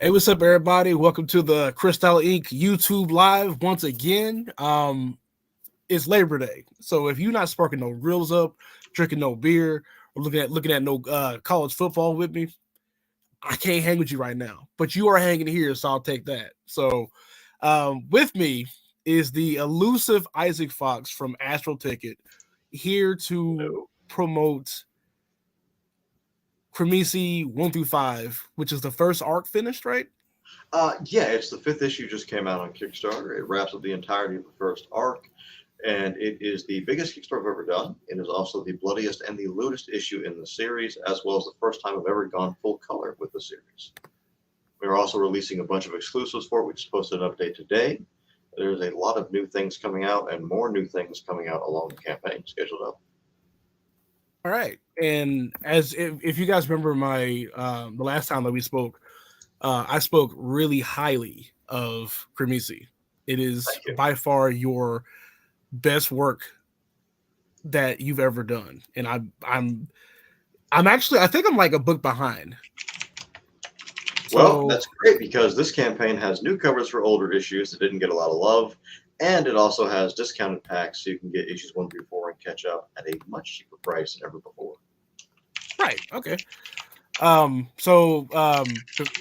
Hey, what's up, everybody? Welcome to the Christyle Inc. YouTube Live once again. It's Labor Day, so if you're not sparking no grills up, drinking no beer, or looking at no college football with me, I can't hang with you right now. But you are hanging here, so I'll take that. So, with me is the elusive Isaac Fox from Astral Ticket, here to No. promote Cremisi 1 through 5, which is the first arc finished, right? Yeah, it's the fifth issue just came out on Kickstarter. It wraps up the entirety of the first arc, and it is the biggest Kickstarter I've ever done. It is also the bloodiest and the lewdest issue in the series, as well as the first time I've ever gone full color with the series. We're also releasing a bunch of exclusives for it. We just posted an update today. There's a lot of new things coming out and more new things coming out along the campaign scheduled up. All right, and as if you guys remember my the last time that we spoke, I spoke really highly of Cremisi. It is Thank you. by far your best work that you've ever done, and I'm actually I think I'm like a book behind. Well, So that's great because this campaign has new covers for older issues that didn't get a lot of love, and it also has discounted packs so you can get issues 1 through 4 and catch up at a much cheaper price than ever before. right, okay.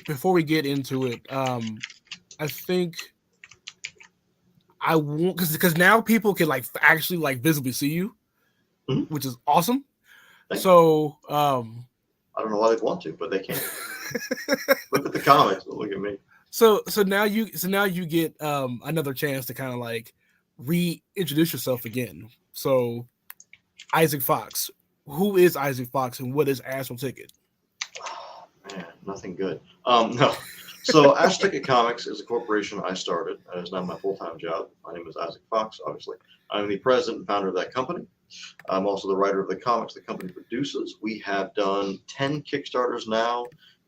Before we get into it, I think I won't because now people can like actually like visibly see you, Mhm. which is awesome. Thank you. So I don't know why they'd want to, but they can. Look at the comics, but look at me. so now you get another chance to kind of like reintroduce yourself again. So Isaac Fox, who is Isaac Fox and what is Astral Ticket? Oh, man, nothing good. No. So Astral Ticket Comics is a corporation I started. It is now my full-time job. My name is Isaac Fox, obviously. I'm the president and founder of that company. I'm also the writer of the comics the company produces. We have done 10 Kickstarters now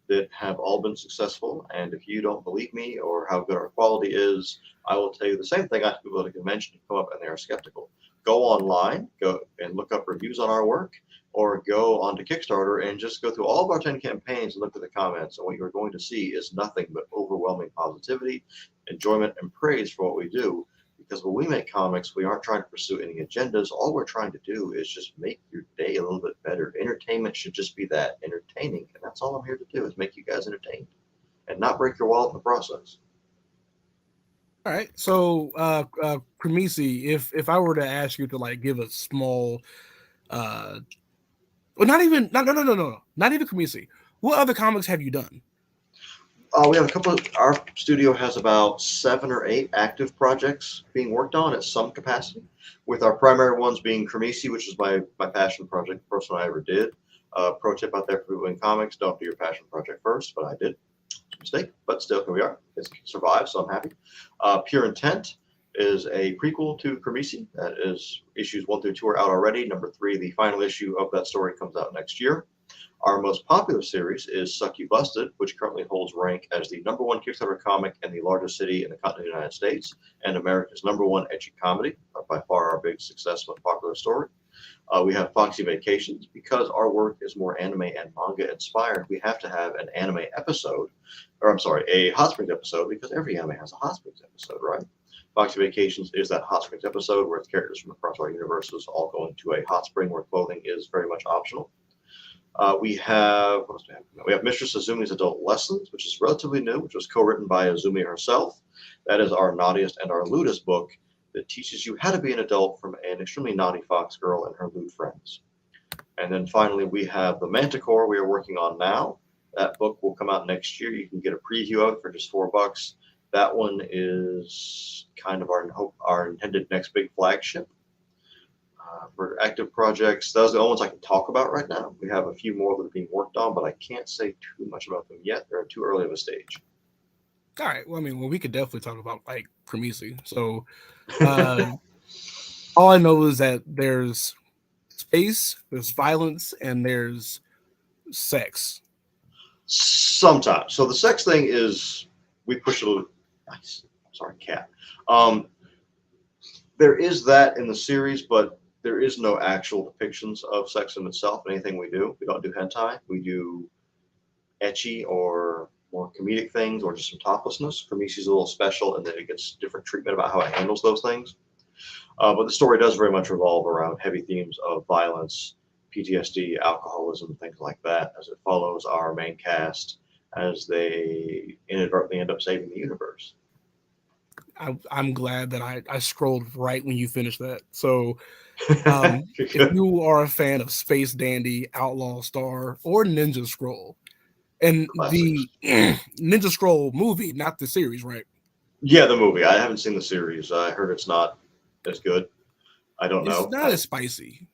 that have all been successful. And if you don't believe me or how good our quality is, I will tell you the same thing I have people at a convention who come up and they are skeptical. Go online, go and look up reviews on our work, or go onto Kickstarter and just go through all of our 10 campaigns and look at the comments. And what you're going to see is nothing but overwhelming positivity, enjoyment, and praise for what we do. Because when we make comics, we aren't trying to pursue any agendas. All we're trying to do is just make your day a little bit better. Entertainment should just be that, entertaining. And that's all I'm here to do is make you guys entertained and not break your wallet in the process. All right. So Cremisi, if I were to ask you to like give a small well not even no, not even Cremisi. What other comics have you done? We have a couple of, our studio has about 7 or 8 active projects being worked on at some capacity, with our primary ones being Cremisi, which is my passion project, the first one I ever did. Pro tip out there for people in comics, don't do your passion project first, but I did. Mistake, but still here we are. It's survived, so I'm happy. Pure Intent is a prequel to Cremisi. That is issues 1 through 2 are out already. Number 3, the final issue of that story, comes out next year. Our most popular series is Suck You Busted, which currently holds rank as the #1 Kickstarter comic in the largest city in the continent of the United States and America's #1 ecchi comedy, by far our big success, most popular story. We have Foxy Vacations. Because our work is more anime and manga inspired, we have to have an anime episode, or I'm sorry, a Hot Springs episode, because every anime has a Hot Springs episode, right? Foxy Vacations is that Hot Springs episode where it's characters from across our universes all going to a hot spring where clothing is very much optional. We have what else do we have? We have Mistress Azumi's Adult Lessons, which is relatively new, which was co-written by Azumi herself. That is our naughtiest and our lewdest book that teaches you how to be an adult from an extremely naughty fox girl and her lewd friends. And then finally, we have the Manticore we are working on now. That book will come out next year. You can get a preview of it for just $4. That one is kind of our intended next big flagship. For active projects, those are the only ones I can talk about right now. We have a few more that are being worked on, but I can't say too much about them yet. They're too early of a stage. All right. Well, I mean, we could definitely talk about like Cremisi. So uh all I know is that there's space, there's violence, and there's sex. Sometimes. So the sex thing is, we push it a little. Nice. Sorry, cat. Um, there is that in the series, but there is no actual depictions of sex in itself in anything we do. We don't do hentai. We do ecchi or more comedic things or just some toplessness. Cremisi's a little special, and then it gets different treatment about how it handles those things. But the story does very much revolve around heavy themes of violence, PTSD, alcoholism, things like that, as it follows our main cast as they inadvertently end up saving the universe. I'm glad that I scrolled right when you finished that. So if you are a fan of Space Dandy, Outlaw Star, or Ninja Scroll, and Classics. the Ninja Scroll movie, not the series, right? Yeah, the movie. I haven't seen the series. I heard it's not as good. I don't It's know. not as spicy.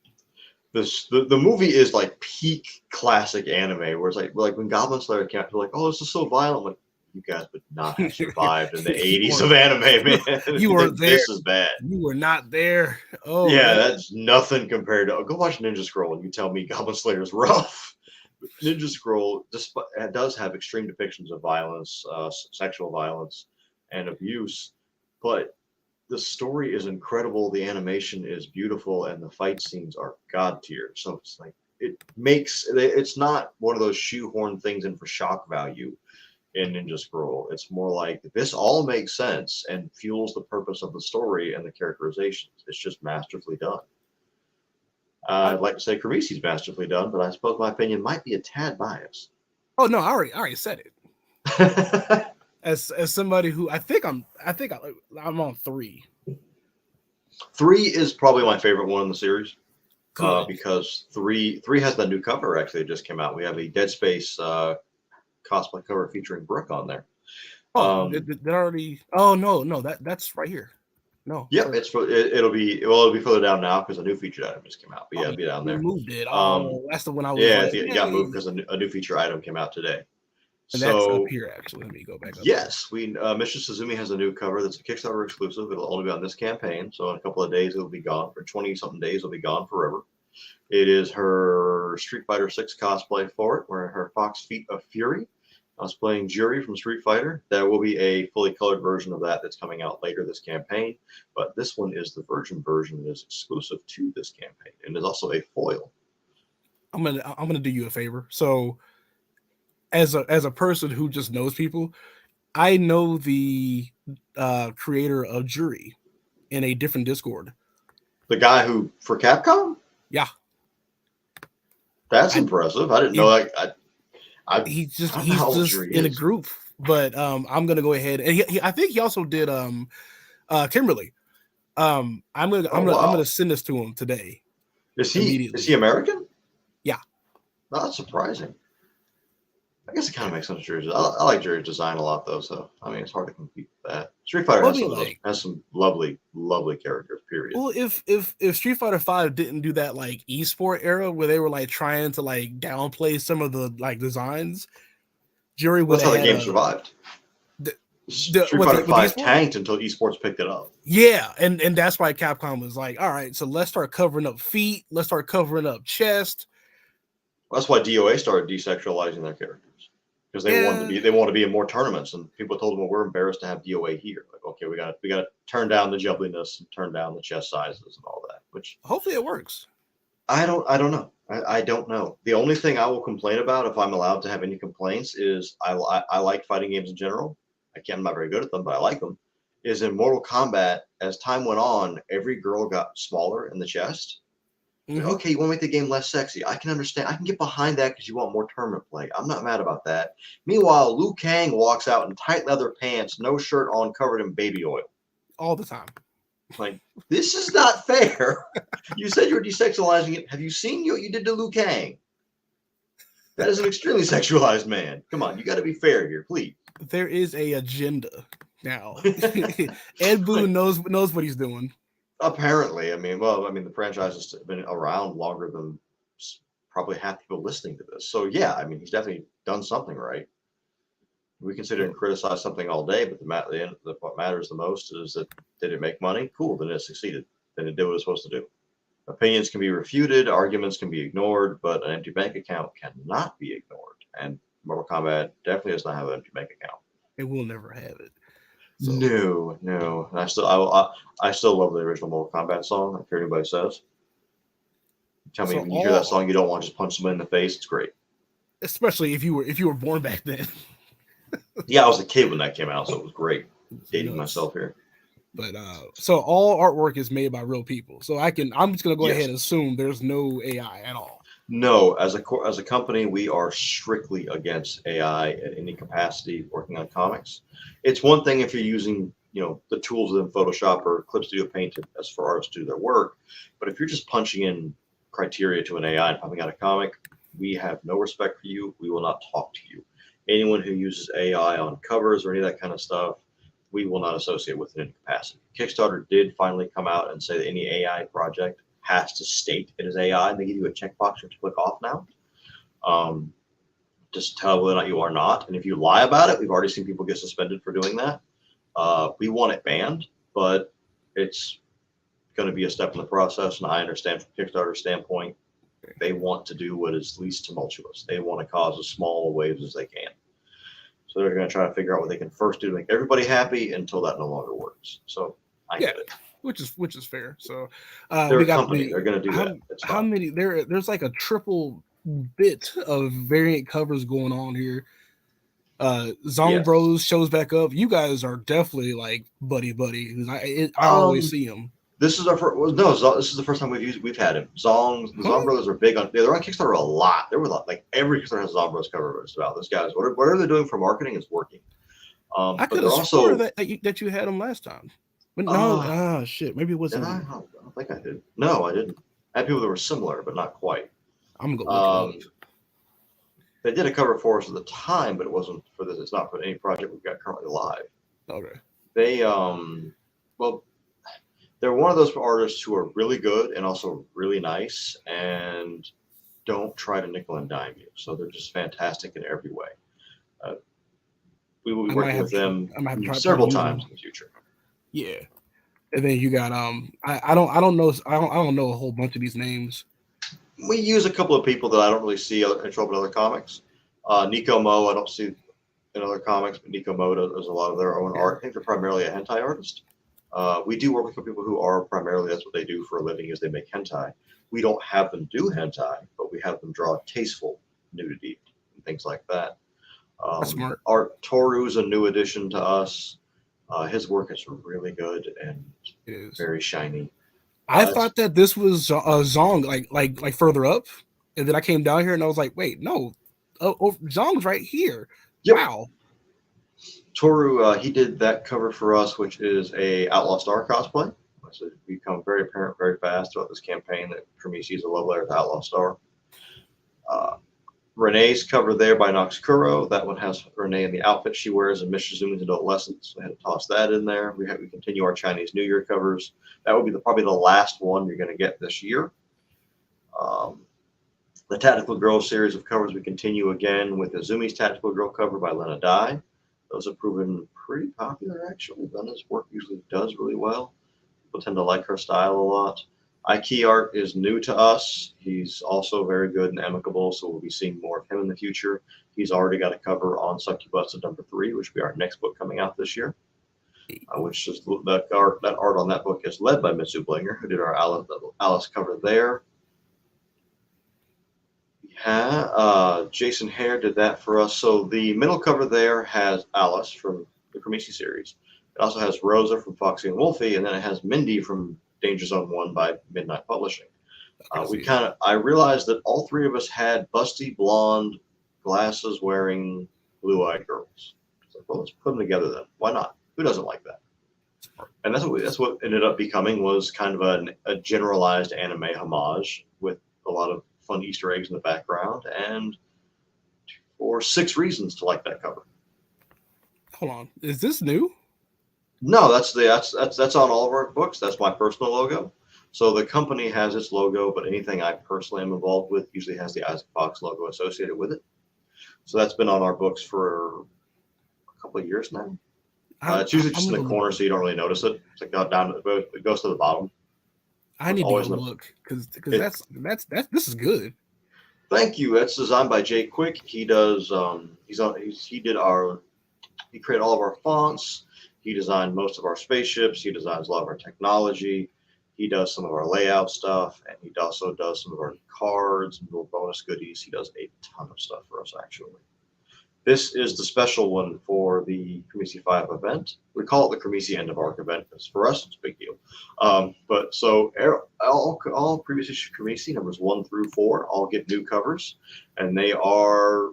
The movie is like peak classic anime, where it's like when Goblin Slayer came out, they're like, "Oh, this is so violent." Like, you guys would not have survived in the '80s of anime, man. You were there. This is bad. You were not there. Oh, yeah, man. that's nothing compared to. Go watch Ninja Scroll, and you tell me Goblin Slayer is rough. Ninja Scroll does have extreme depictions of violence, sexual violence, and abuse, but the story is incredible. The animation is beautiful, and the fight scenes are god tier. So it's like it's not one of those shoehorn things in for shock value in Ninja Scroll. It's more like this all makes sense and fuels the purpose of the story and the characterizations. It's just masterfully done. I'd like to say Cremisi's masterfully done, but I suppose my opinion might be a tad biased. Oh no, I already said it. As somebody who I think I'm on 3. 3 is probably my favorite one in the series because 3 has that new cover actually that just came out. We have a Dead Space cosplay cover featuring Brooke on there. Oh, did already? Oh no, that's right here. No. Yep, it'll be further down now because a new featured item just came out. But yeah, it'll be down there. Moved it. Oh, that's the one I was. Yeah, like, it got moved because a new feature item came out today. And that's up here actually. Let me go back up. Yes, Mr. Suzumi has a new cover that's a Kickstarter exclusive. It'll only be on this campaign, so in a couple of days it'll be gone. For 20-something days, it'll be gone forever. It is her Street Fighter 6 cosplay for it, where her Fox Feet of Fury. I was playing Jury from Street Fighter. There will be a fully colored version of that that's coming out later this campaign, but this one is the virgin version that is exclusive to this campaign and is also a foil. I'm gonna do you a favor. So, as a person who just knows people, I know the creator of Jury in a different Discord. The guy who for Capcom? Yeah, that's impressive. I didn't know that. He's just in a group, but I'm gonna go ahead and I think he also did Kimberly. I'm gonna send this to him today. Is he American? Yeah. No, that's surprising. I guess it kind of makes sense. Jury's. I like Jury's design a lot, though. So I mean, it's hard to compete with that. Street Fighter has some lovely characters. Period. Well, if Street Fighter 5 didn't do that like esport era where they were like trying to like downplay some of the like designs, Jury would. That's how the game survived. Street Fighter 5 tanked until esports picked it up. Yeah, and that's why Capcom was like, all right, so let's start covering up feet, let's start covering up chest. That's why DOA started desexualizing their characters because they wanted to be in more tournaments, and people told them, well, we're embarrassed to have DOA here. Like, okay, we got to turn down the jubbliness and turn down the chest sizes and all that. Which hopefully it works. I don't know. I don't know. The only thing I will complain about, if I'm allowed to have any complaints, is I like fighting games in general. I'm not very good at them, but I like them. Is in Mortal Kombat, as time went on, every girl got smaller in the chest. Mm-hmm. Okay, you want to make the game less sexy. I can understand. I can get behind that because you want more tournament play. I'm not mad about that. Meanwhile, Liu Kang walks out in tight leather pants, no shirt on, covered in baby oil. All the time. Like, this is not fair. You said you were desexualizing it. Have you seen what you did to Liu Kang? That is an extremely sexualized man. Come on, you got to be fair here, please. There is a agenda now. Ed Boon knows what he's doing. Apparently, the franchise has been around longer than probably half people listening to this. So yeah, I mean, he's definitely done something right. We can sit here and criticize something all day, but what matters the most is that did it make money? Cool, then it succeeded. Then it did what it was supposed to do. Opinions can be refuted, arguments can be ignored, but an empty bank account cannot be ignored. And Mortal Kombat definitely does not have an empty bank account. It will never have it. So. No. And I still love the original Mortal Kombat song. I don't care what anybody says. Tell me when you hear that song, you don't want to just punch someone in the face. It's great. Especially if you were born back then. Yeah, I was a kid when that came out, so it was great. It's Dating nuts. myself here. But so all artwork is made by real people. So I'm just gonna go ahead Yes. and assume there's no AI at all. No, as a company, we are strictly against AI at any capacity working on comics. It's one thing if you're using, the tools within Photoshop or Clip Studio Paint as for artists to do their work, but if you're just punching in criteria to an AI and pumping out a comic, we have no respect for you. We will not talk to you. Anyone who uses AI on covers or any of that kind of stuff, we will not associate with in any capacity. Kickstarter did finally come out and say that any AI project has to state it is AI, and they give you a checkbox to click off now. Um, just tell whether or not you are not. And if you lie about it, we've already seen people get suspended for doing that. We want it banned, but it's going to be a step in the process. And I understand from Kickstarter's standpoint, they want to do what is least tumultuous. They want to cause as small waves as they can. So they're going to try to figure out what they can first do to make everybody happy until that no longer works. So I Yeah, get it. which is fair. So They're we a got company. They're going to do how that. It's how fine. many there's like a triple bit of variant covers going on here. Zong Yes. Bros shows back up. You guys are definitely like buddy buddy. 'Cause I always Um, see him. This is our first. Well, no, this is the first time we've had him. The Zong Huh? brothers are big on. They're on Kickstarter a lot. There were like every Kickstarter has a Zong Bros cover. It's about this guys. Whatever they're doing for marketing is working. I But could they're have swore also. that you had him last time. But no, Uh, shit. Maybe it did I? wasn't I you. don't think I did. No, I didn't. I had people that were similar, but not quite. I'm gonna go look it up. Um, they did a cover for us at the time, but it wasn't for this. It's not for any project we've got currently live. Okay. They well, they're one of those artists who are really good and also really nice and don't try to nickel and dime you. So they're just fantastic in every way. Uh, we will be I might working have with them I might have to try to several use times them. in the future. Yeah. And then you got I don't know a whole bunch of these names. We use a couple of people that I don't really see in trouble in other comics. Nico Mo, I don't see in other comics, but Nico Mo does a lot of their own Yeah. art. I think they're primarily a hentai artist. We do work with people who are primarily, that's what they do for a living, is they make hentai. We don't have them do hentai, but we have them draw tasteful nudity and things like that. That's smart. Art Toru's a new addition to us. His work is really good and It is. very shiny. I It's thought that this was Zong like further up, and then I came down here and I was like, wait, no, Zong's right here. Yep. Wow. Toru, he did that cover for us, which is a Outlaw Star cosplay. So it's become very apparent very fast throughout this campaign that Cremisi is a love letter to Outlaw Star. Uh, Renee's cover there by Nox Kuro. That one has Renee in the outfit she wears in Mr. Zumi's Adolescence. So I had to toss that in there. We continue our Chinese New Year covers. That would be probably the last one you're going to get this year. Um, the Tactical Girl series of covers, we continue again with the Zumi's Tactical Girl cover by Lena Dye. Those have proven pretty popular, actually. Lena's work usually does really well. People tend to like her style a lot. Ike Art is new to us. He's also very good and amicable, so we'll be seeing more of him in the future. He's already got a cover on Succubus #3, which will be our next book coming out this year. Which is that art on that book is led by Mitsu Blinger, who did our Alice cover there. Yeah, Jason Hare did that for us. So the middle cover there has Alice from the Cremisi series. It also has Rosa from Foxy and Wolfie, and then it has Mindy from Danger Zone 1 by Midnight Publishing. I realized that all three of us had busty, blonde, glasses wearing, blue-eyed girls. So, well, let's put them together then. Why not? Who doesn't like that? And that's what ended up becoming was kind of a generalized anime homage with a lot of fun Easter eggs in the background, and for 6 reasons to like that cover. Hold on. Is this new? No, that's on all of our books. That's my personal logo. So the company has its logo, but anything I personally am involved with usually has the Isaac Fox logo associated with it. So that's been on our books for a couple of years now. It's usually just in the corner, so you don't really notice it. It's like it goes to the bottom. I need to go look because that's this is good. Thank you. That's designed by Jay Quick. He does. He created all of our fonts. He designed most of our spaceships. He designs a lot of our technology. He does some of our layout stuff, and he also does some of our cards and little bonus goodies. He does a ton of stuff for us, actually. This is the special one for the Cremisi 5 event. We call it the Cremisi End of Arc event because for us it's a big deal. But so all previous issue Cremisi numbers 1 through 4 all get new covers, and they are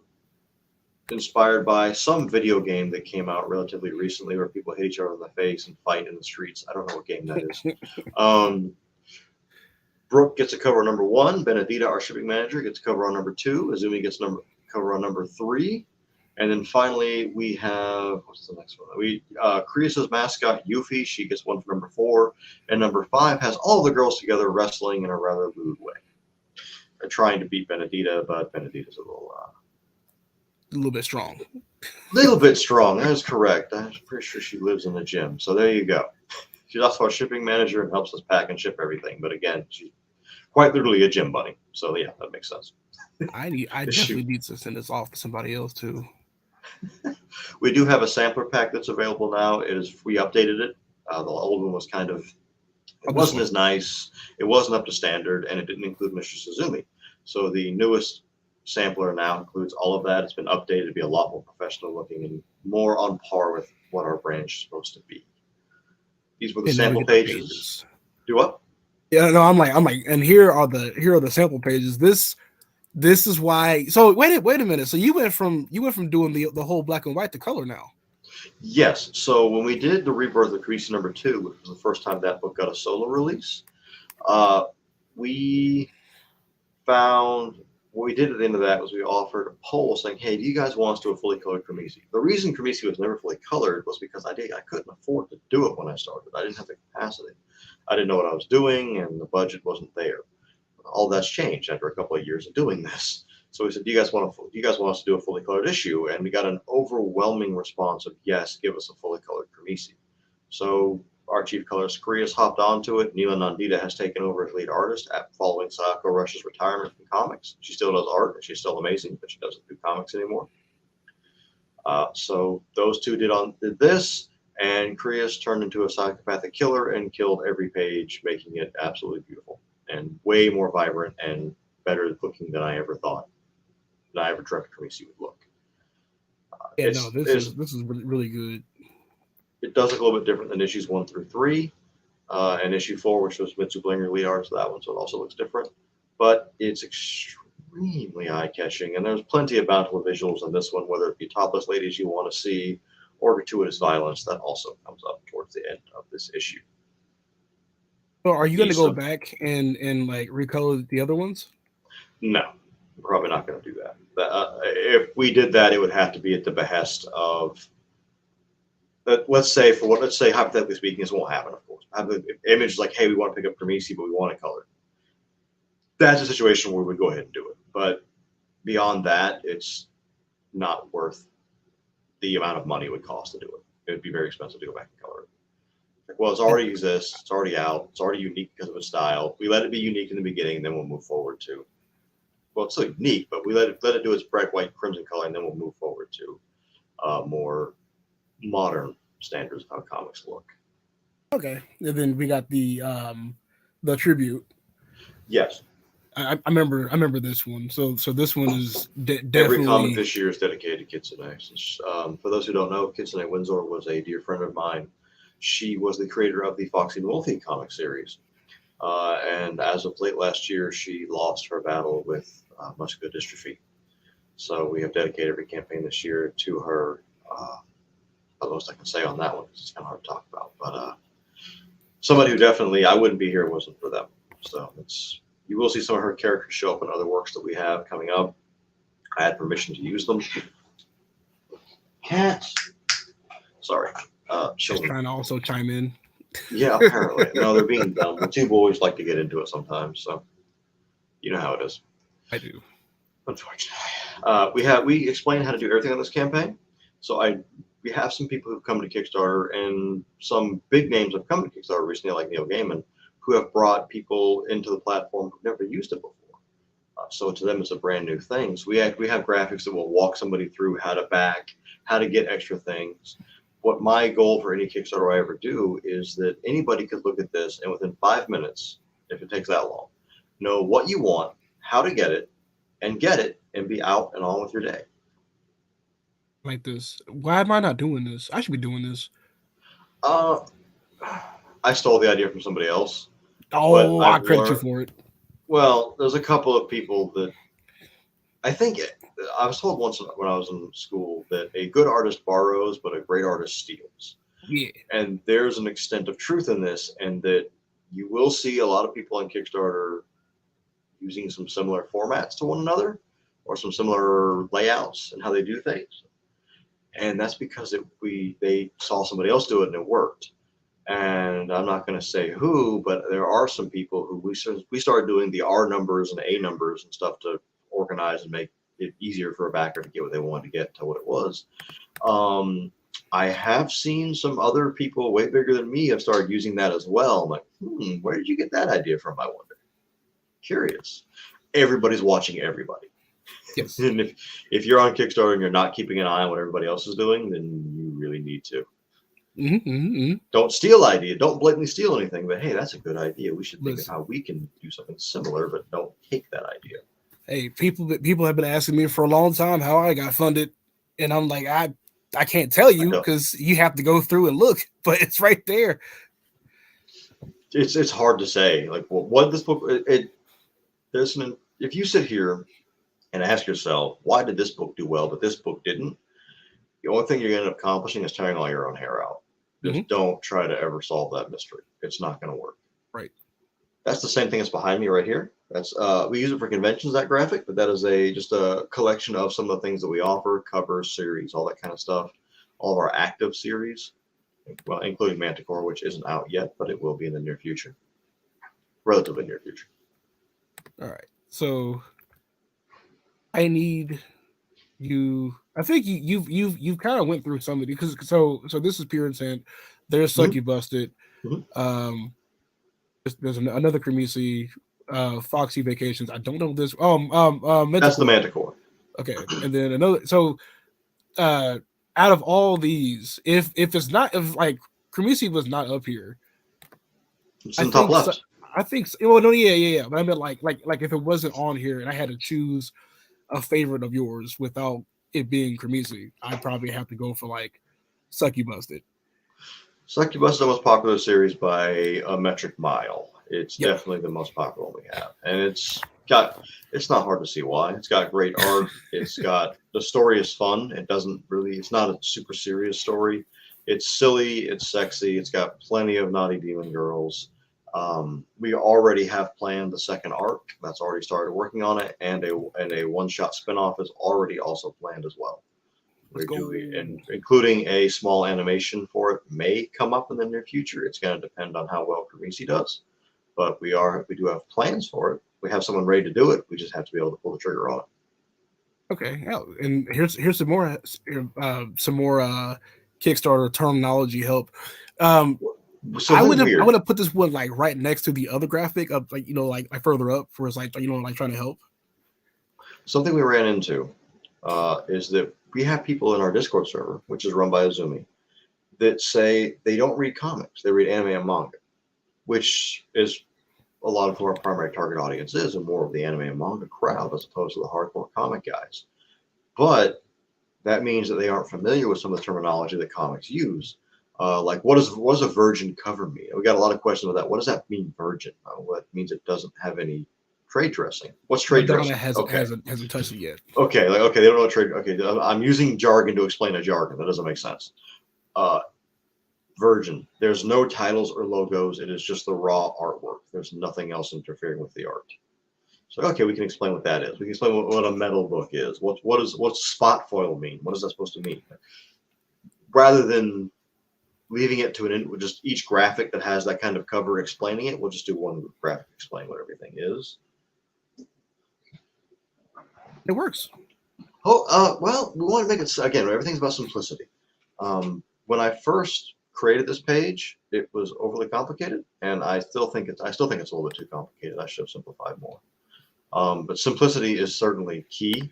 inspired by some video game that came out relatively recently where people hit each other in the face and fight in the streets. I don't know what game that is. Brooke gets a cover on number 1. Benedita, our shipping manager, gets a cover on number 2. Azumi gets cover on number 3. And then finally, we have, what's the next one? Kriya's mascot, Yuffie, she gets one for number 4. And number 5 has all the girls together wrestling in a rather lewd way. They're trying to beat Benedita, but Benedita's a little bit strong. Little bit strong, that is correct. I'm pretty sure she lives in the gym. So there you go. She's also our shipping manager and helps us pack and ship everything. But again, she's quite literally a gym bunny. So yeah, that makes sense. I definitely need to send this off to somebody else too. We do have a sampler pack that's available now. We updated it. The old one was it wasn't as nice. It wasn't up to standard, and it didn't include Mr. Suzumi. So the newest sampler now includes all of that. It's been updated to be a lot more professional looking and more on par with what our branch is supposed to be. These were the sample pages. Do what? Yeah, no, I'm like, and here are the sample pages. This is why. So wait a minute. So you went from doing the whole black and white to color now. Yes. So when we did the rebirth of Cremisi number 2, which was the first time that book got a solo release, we found what we did at the end of that was we offered a poll saying, "Hey, do you guys want us to do a fully colored Cremisi?" The reason Cremisi was never fully colored was because I couldn't afford to do it when I started. I didn't have the capacity. I didn't know what I was doing, and the budget wasn't there. All that's changed after a couple of years of doing this. So we said, do you guys want us to do a fully colored issue? And we got an overwhelming response of yes, give us a fully colored Cremisi. So our chief colorist Kriya's hopped onto it. Neela Nandita has taken over as lead artist following Sayako Rush's retirement from comics. She still does art, and she's still amazing, but she doesn't do comics anymore. So those two did this, and Kriya's turned into a psychopathic killer and killed every page, making it absolutely beautiful and way more vibrant and better looking than I ever thought. Than I ever dreamt Cremisi would look. This is really, really good. It does look a little bit different than issues 1 through 3, and issue 4, which was Mitsu Blinger lead art, so that one, so it also looks different. But it's extremely eye-catching, and there's plenty of bountiful visuals in this one, whether it be topless ladies you want to see or gratuitous violence that also comes up towards the end of this issue. So are you going to go back and like recolor the other ones? No, we're probably not going to do that. If we did that, it would have to be at the behest of. Let's say hypothetically speaking, this won't happen. Of course, have the image like, hey, we want to pick up Cremisi, but we want it colored. That's a situation where we would go ahead and do it. But beyond that, it's not worth the amount of money it would cost to do it. It would be very expensive to go back and color it. Well, it already exists. It's already out. It's already unique because of its style. We let it be unique in the beginning, and then we'll move forward to. Well, it's still unique, but we let it do its bright white crimson color, and then we'll move forward to more modern standards of how comics look. Okay, and then we got the tribute. Yes, I remember this one. So this one is definitely every comic this year is dedicated to Kitsune. For those who don't know, Kitsune Windsor was a dear friend of mine. She was the creator of the Foxy and Wolfie comic series. And as of late last year, she lost her battle with muscular dystrophy. So we have dedicated every campaign this year to her. The most I can say on that one, because it's kind of hard to talk about. But somebody who definitely, I wouldn't be here wasn't for them. So you will see some of her characters show up in other works that we have coming up. I had permission to use them. Cats. Sorry. Just trying to also chime in. Yeah, apparently. No, they're being dumb. The two boys like to get into it sometimes, so you know how it is. I do. Unfortunately. We explain how to do everything on this campaign. So we have some people who've come to Kickstarter, and some big names have come to Kickstarter recently, like Neil Gaiman, who have brought people into the platform who've never used it before. So to them, it's a brand new thing. So we have graphics that will walk somebody through how to back, how to get extra things. What my goal for any Kickstarter I ever do is that anybody could look at this and within 5 minutes, if it takes that long, know what you want, how to get it, and be out and on with your day. like this. Why am I not doing this? I should be doing this. Uh, I stole the idea from somebody else, but Oh, I I've credit you learned. for it. Well, there's a couple of people that I think I was told once when I was in school that a good artist borrows, but a great artist steals. Yeah. And there's an extent of truth in this, and that you will see a lot of people on Kickstarter using some similar formats to one another or some similar layouts and how they do things. And that's because they saw somebody else do it and it worked. And I'm not going to say who, but there are some people who we started doing the R numbers and A numbers and stuff to organize and make it easier for a backer to get what they wanted to get to what it was. I have seen some other people way bigger than me have started using that as well. I'm like, where did you get that idea from? I wonder. Curious. Everybody's watching everybody. Yes. And if you're on Kickstarter and you're not keeping an eye on what everybody else is doing, then you really need to. Don't steal idea. Don't blatantly steal anything. But hey, that's a good idea. We should think of how we can do something similar, but don't take that idea. Hey, people have been asking me for a long time how I got funded, and I'm like, I can't tell you because you have to go through and look, but it's right there. It's hard to say. Like what this book if you sit here and ask yourself, why did this book do well, but this book didn't? The only thing you're going to end up accomplishing is tearing all your own hair out. Just don't try to ever solve that mystery. It's not going to work. Right. That's the same thing as behind me right here. That's we use it for conventions, that graphic, but that is just a collection of some of the things that we offer, covers, series, all that kind of stuff. All of our active series, well, including Manticore, which isn't out yet, but it will be in the near future. Relatively near future. All right. So I need you. I think you've kind of went through some of it because so this is pure intent. There's Sucky Busted. There's another Cremisi, Foxy Vacations. I don't know this. Manticore. That's the Manticore. Okay, and then another. So, out of all these, if it's not if like Cremisi was not up here, it's in the top left. I think. Well, no, yeah. But I meant like if it wasn't on here and I had to choose a favorite of yours without it being Cremisi, I'd probably have to go for like Sucky Busted. Sucky Busted is the most popular series by a metric mile. It's definitely the most popular one we have. And it's not hard to see why. It's got great art. The story is fun. It's not a super serious story. It's silly, it's sexy, it's got plenty of naughty demon girls. We already have planned the second arc. That's already started working on it, and a one-shot spinoff is already also planned as well. Including a small animation for it may come up in the near future. It's going to depend on how well Cremisi does, but we do have plans for it. We have someone ready to do it. We just have to be able to pull the trigger on it. Okay, and here's some more Kickstarter terminology help. I would have put this one like right next to the other graphic of like like further up for it's like like trying to help. Something we ran into is that we have people in our Discord server, which is run by Azumi, that say they don't read comics. They read anime and manga, which is a lot of who our primary target audience is, and more of the anime and manga crowd as opposed to the hardcore comic guys. But that means that they aren't familiar with some of the terminology that comics use. Like what does a virgin cover mean? We got a lot of questions about that. What does that mean, virgin? Well, it means it doesn't have any trade dressing. What's trade dressing? Hasn't touched it yet. Okay, they don't know what trade. Okay, I'm using jargon to explain a jargon. That doesn't make sense. Virgin. There's no titles or logos. It is just the raw artwork. There's nothing else interfering with the art. So okay, we can explain what that is. We can explain what a metal book is. What's spot foil mean? What is that supposed to mean? Rather than leaving it to just each graphic that has that kind of cover explaining it, we'll just do one graphic explain what everything is. It works. Well, we want to make it again. Everything's about simplicity. When I first created this page, it was overly complicated, and I still think it's a little bit too complicated. I should have simplified more. But simplicity is certainly key,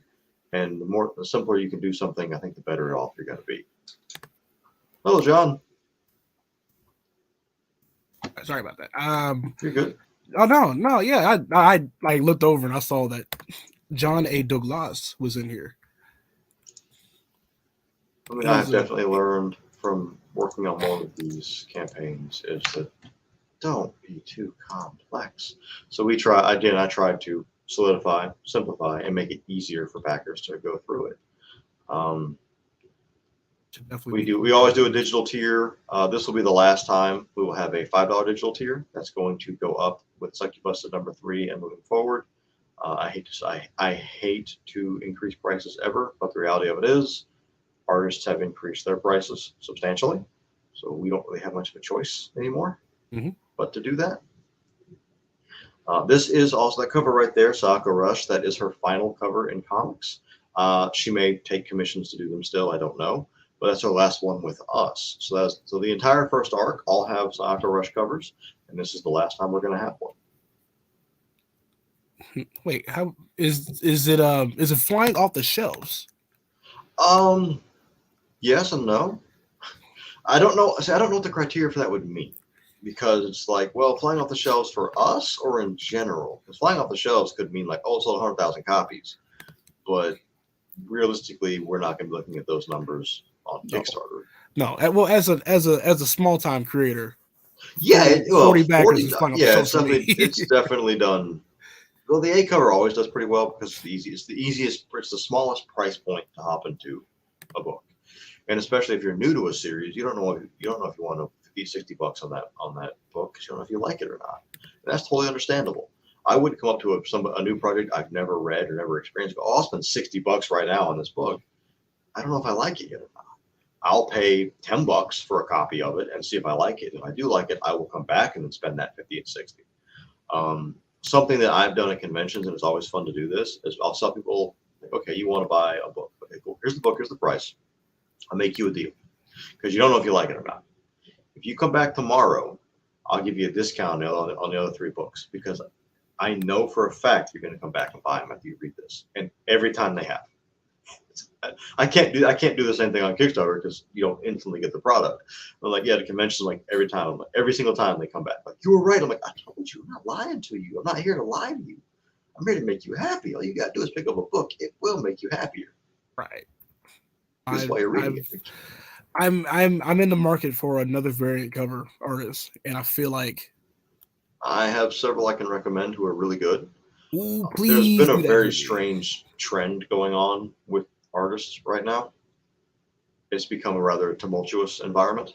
and the simpler you can do something, I think the better off you're going to be. Hello, John. Sorry about that. You're good. Oh no, yeah. I looked over and I saw that John A. Douglas was in here. I mean, I've definitely learned from working on one of these campaigns is that don't be too complex. So I tried to solidify, simplify, and make it easier for backers to go through it. We always do a digital tier. This will be the last time we will have a $5 digital tier. That's going to go up with Succubus at number 3 and moving forward. I hate to increase prices ever, but the reality of it is artists have increased their prices substantially. So we don't really have much of a choice anymore, but to do that. This is also that cover right there, Sako Rush. That is her final cover in comics. She may take commissions to do them still. I don't know, but that's her last one with us. So the entire first arc all have Sako Rush covers, and this is the last time we're going to have one. Wait, how is it flying off the shelves? Yes and no. I don't know. See, I don't know what the criteria for that would mean, because it's like, well, flying off the shelves for us or in general. Because flying off the shelves could mean like, oh, it sold 100,000 copies, but realistically, we're not going to be looking at those numbers on Kickstarter. No, well, as a small time creator, 40 backers is flying off the shelves. It's definitely done. Well, the A cover always does pretty well because it's the smallest price point to hop into a book. And especially if you're new to a series, you don't know if you want to be $60 on that book because you don't know if you like it or not. And that's totally understandable. I wouldn't come up to a new project I've never read or never experienced. Go, I'll spend $60 right now on this book. I don't know if I like it yet or not. I'll pay $10 for a copy of it and see if I like it. If I do like it, I will come back and then spend that $50 and $60. Something that I've done at conventions, and it's always fun to do this, is I'll tell people, okay, you want to buy a book. Okay, cool. Here's the book. Here's the price. I'll make you a deal because you don't know if you like it or not. If you come back tomorrow, I'll give you a discount on the other 3 books because I know for a fact you're going to come back and buy them after you read this. And every time they have. I can't do the same thing on Kickstarter because you don't instantly get the product. But like, yeah, the conventions, like every single time they come back, like, you were right. I'm like, I told you, I'm not lying to you. I'm not here to lie to you. I'm here to make you happy. All you got to do is pick up a book. It will make you happier. Right. That's why you're reading it. I'm in the market for another variant cover artist, and I feel like I have several I can recommend who are really good. Ooh, please. There's been a very strange trend going on with artists right now. It's become a rather tumultuous environment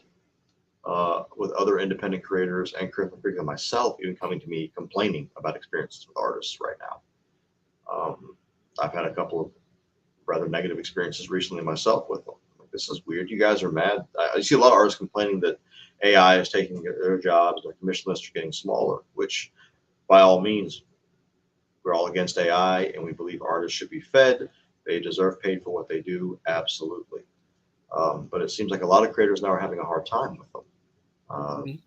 with other independent creators and particularly myself even coming to me complaining about experiences with artists right now. I've had a couple of rather negative experiences recently myself with them. Like, this is weird. You guys are mad. I see a lot of artists complaining that AI is taking their jobs, their commission lists are getting smaller, which by all means, we're all against AI and we believe artists should be fed. They deserve paid for what they do, absolutely. But it seems like a lot of creators now are having a hard time with them.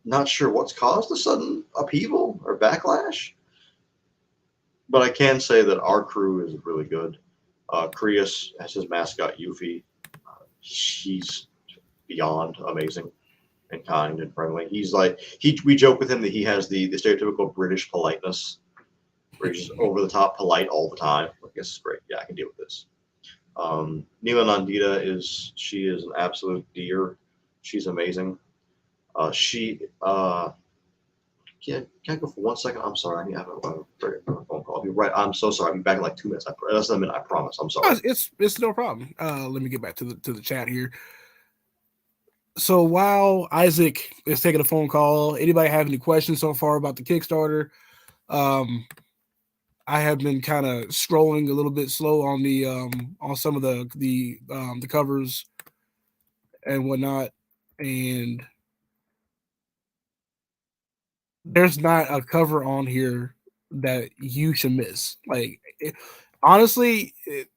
Not sure what's caused the sudden upheaval or backlash, but I can say that our crew is really good. Krius has his mascot Yuffie. He's beyond amazing and kind and friendly. He's like we joke with him that he has the stereotypical British politeness, where he's just over the top polite all the time. I guess it's great. Yeah, I can deal with this. Neela Nandita is an absolute dear. She's amazing. Can I go for 1 second? I'm sorry. I need to have a phone call. I'll be right. I'm so sorry. I'll be back in like 2 minutes. That's a minute. I promise. I'm sorry. It's no problem. Let me get back to the chat here. So while Isaac is taking a phone call, anybody have any questions so far about the Kickstarter? I have been kind of scrolling a little bit slow on the on some of the covers and whatnot, and there's not a cover on here that you should miss. Like, honestly,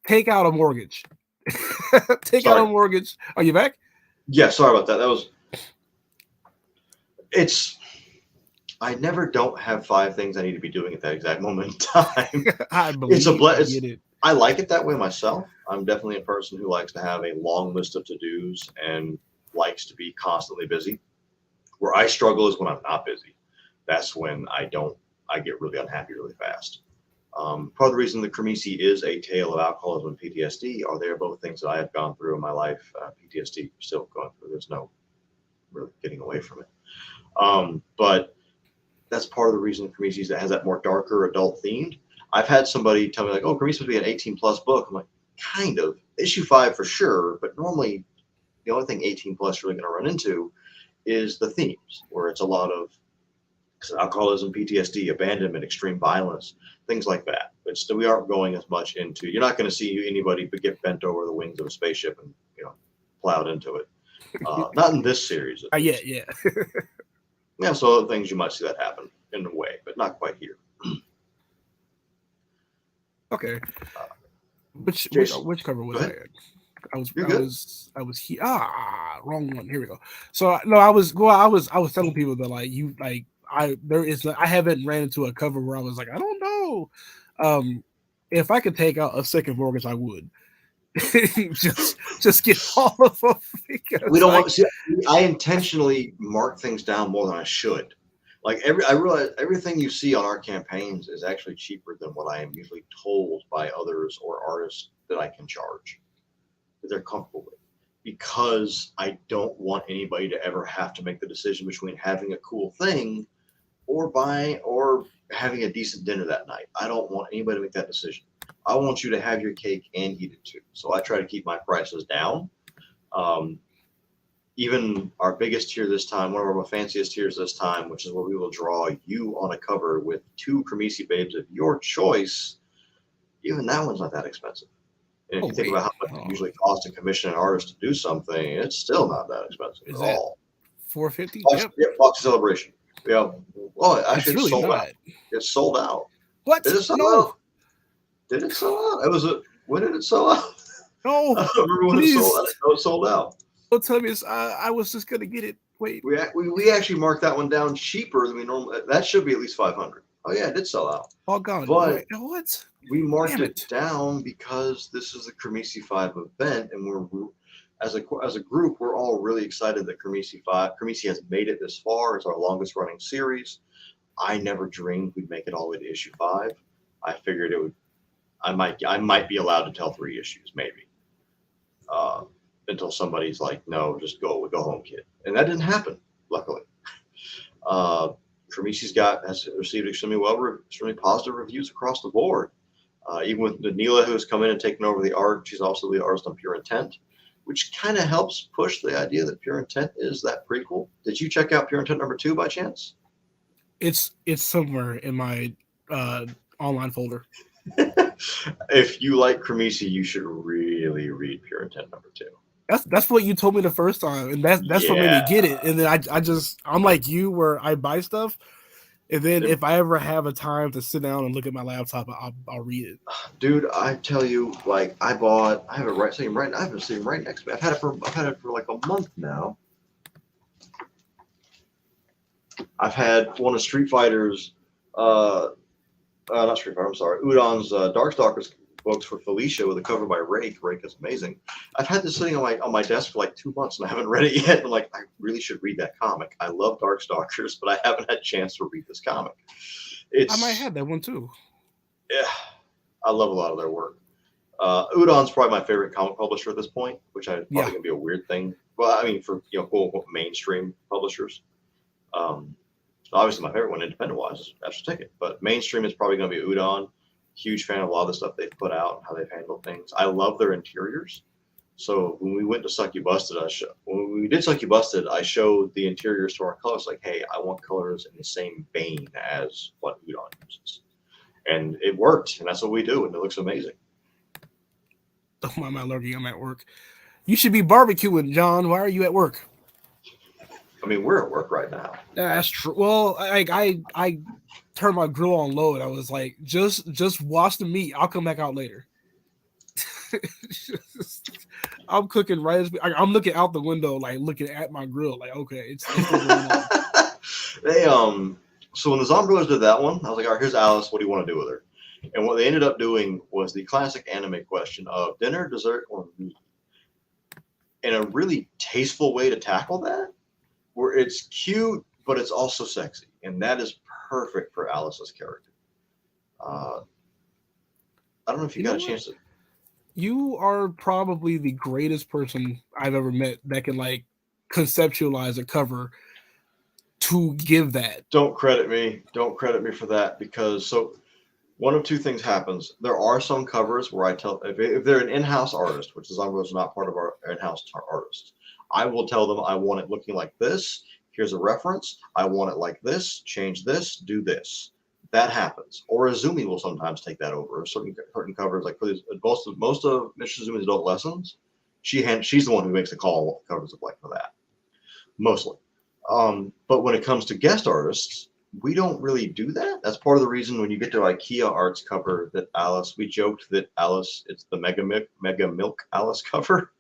take out a mortgage. Take out a mortgage. Are you back? Yeah, sorry about that. I never don't have 5 things I need to be doing at that exact moment in time. I like it that way myself. I'm definitely a person who likes to have a long list of to-dos and likes to be constantly busy. Where I struggle is when I'm not busy. That's when I get really unhappy really fast. Part of the reason the Cremisi is a tale of alcoholism and PTSD are they are both things that I have gone through in my life. PTSD still going through. There's no really getting away from it. But that's part of the reason Cremisi has that more darker adult themed. I've had somebody tell me like, "Oh, Cremisi would be an 18+ book." I'm like, kind of. Issue 5 for sure, but normally the only thing 18+ really going to run into is the themes, where it's a lot of alcoholism, PTSD, abandonment, extreme violence, things like that. But still, we aren't going as much into. You're not going to see anybody but get bent over the wings of a spaceship and plowed into it. Not in this series. Yeah. Yeah, so other things you might see that happen in a way, but not quite here. Okay. Which cover was I in? I was here. Wrong one. Here we go. So no, I was telling people that I haven't ran into a cover where I was like, I don't know. If I could take out a second mortgage, I would. just get all of them. We don't want to see. I intentionally mark things down more than I should. Like I realize everything you see on our campaigns is actually cheaper than what I am usually told by others or artists that I can charge, that they're comfortable with, because I don't want anybody to ever have to make the decision between having a cool thing or having a decent dinner that night. I don't want anybody to make that decision. I want you to have your cake and eat it too. So I try to keep my prices down. Even our biggest tier this time, one of our fanciest tiers this time, which is where we will draw you on a cover with 2 Cremisi babes of your choice, even that one's not that expensive. And if you think about how much it usually costs to commission an artist to do something, it's still not that expensive at all. $450? Yep. Box Celebration. Yeah. Well, actually, it's really sold out. It's sold out. What? Did it sell out? Did it sell out? When did it sell out? No. I don't remember when it sold out. It sold out. Don't tell me I was just gonna get it. Wait. We actually marked that one down cheaper than we normally. That should be at least 500. Oh yeah, it did sell out. All gone. But what? We marked it down because this is the Cremisi 5 event, and we're as a group, we're all really excited that Cremisi has made it this far. It's our longest running series. I never dreamed we'd make it all the way to issue 5. I figured it would. I might be allowed to tell 3 issues maybe. Until somebody's like, no, just go home, kid. And that didn't happen, luckily. Cremisi's has received extremely positive reviews across the board. Even with Danila, who's come in and taken over the art, she's also the artist on Pure Intent, which kind of helps push the idea that Pure Intent is that prequel. Did you check out Pure Intent number 2 by chance? It's somewhere in my online folder. If you like Cremisi, you should really read Pure Intent number 2. That's what you told me the first time, and that's what made me get it. And then I'm like you, where I buy stuff, and then if I ever have a time to sit down and look at my laptop, I'll read it. Dude, I tell you, like I have it sitting right next to me. I've had it for like a month now. I've had one of Street Fighter's, not Street Fighter, I'm sorry, Udon's Darkstalkers books for Felicia with a cover by Rake. Rake is amazing. I've had this sitting on my desk for like 2 months and I haven't read it yet. I'm like, I really should read that comic. I love Darkstalkers, but I haven't had a chance to read this comic. I might have that one too. Yeah, I love a lot of their work. Udon's probably my favorite comic publisher at this point, which I probably gonna be a weird thing. Well, I mean, for quote unquote mainstream publishers. Obviously, my favorite one, independent-wise, is Astral Ticket. But mainstream is probably going to be Udon. Huge fan of a lot of the stuff they've put out and how they've handled things. I love their interiors. So when we went to Suck You Busted, when we did Suck You Busted, I showed the interiors to our colors. Like, hey, I want colors in the same vein as what Udon uses. And it worked. And that's what we do. And it looks amazing. Don't mind my lurking. I'm at work. You should be barbecuing, John. Why are you at work? I mean, we're at work right now. Yeah, that's true. Well, I turned my grill on low, and I was like, just wash the meat. I'll come back out later. I'm cooking right as I'm looking out the window, like looking at my grill, like okay, it's They so when the Zombie Brothers did that one, I was like, all right, here's Alice. What do you want to do with her? And what they ended up doing was the classic anime question of dinner, dessert, or meat, in a really tasteful way to tackle that. Where it's cute, but it's also sexy. And that is perfect for Alice's character. I don't know if you You know got a what? chance to. You are probably the greatest person I've ever met that can like conceptualize a cover to give that. Don't credit me. Don't credit me for that because so one of two things happens. There are some covers where I tell if they're an in-house artist, which is not part of our in-house artists, I will tell them I want it looking like this. Here's a reference. I want it like this. Change this. Do this. That happens. Or Azumi will sometimes take that over. Certain covers, like for these, most of Mr. Azumi's adult lessons, she's the one who makes the call on what the covers look like for that, mostly. But when it comes to guest artists, we don't really do that. That's part of the reason when you get to IKEA Art's cover that Alice, we joked that Alice, it's the Mega Milk Alice cover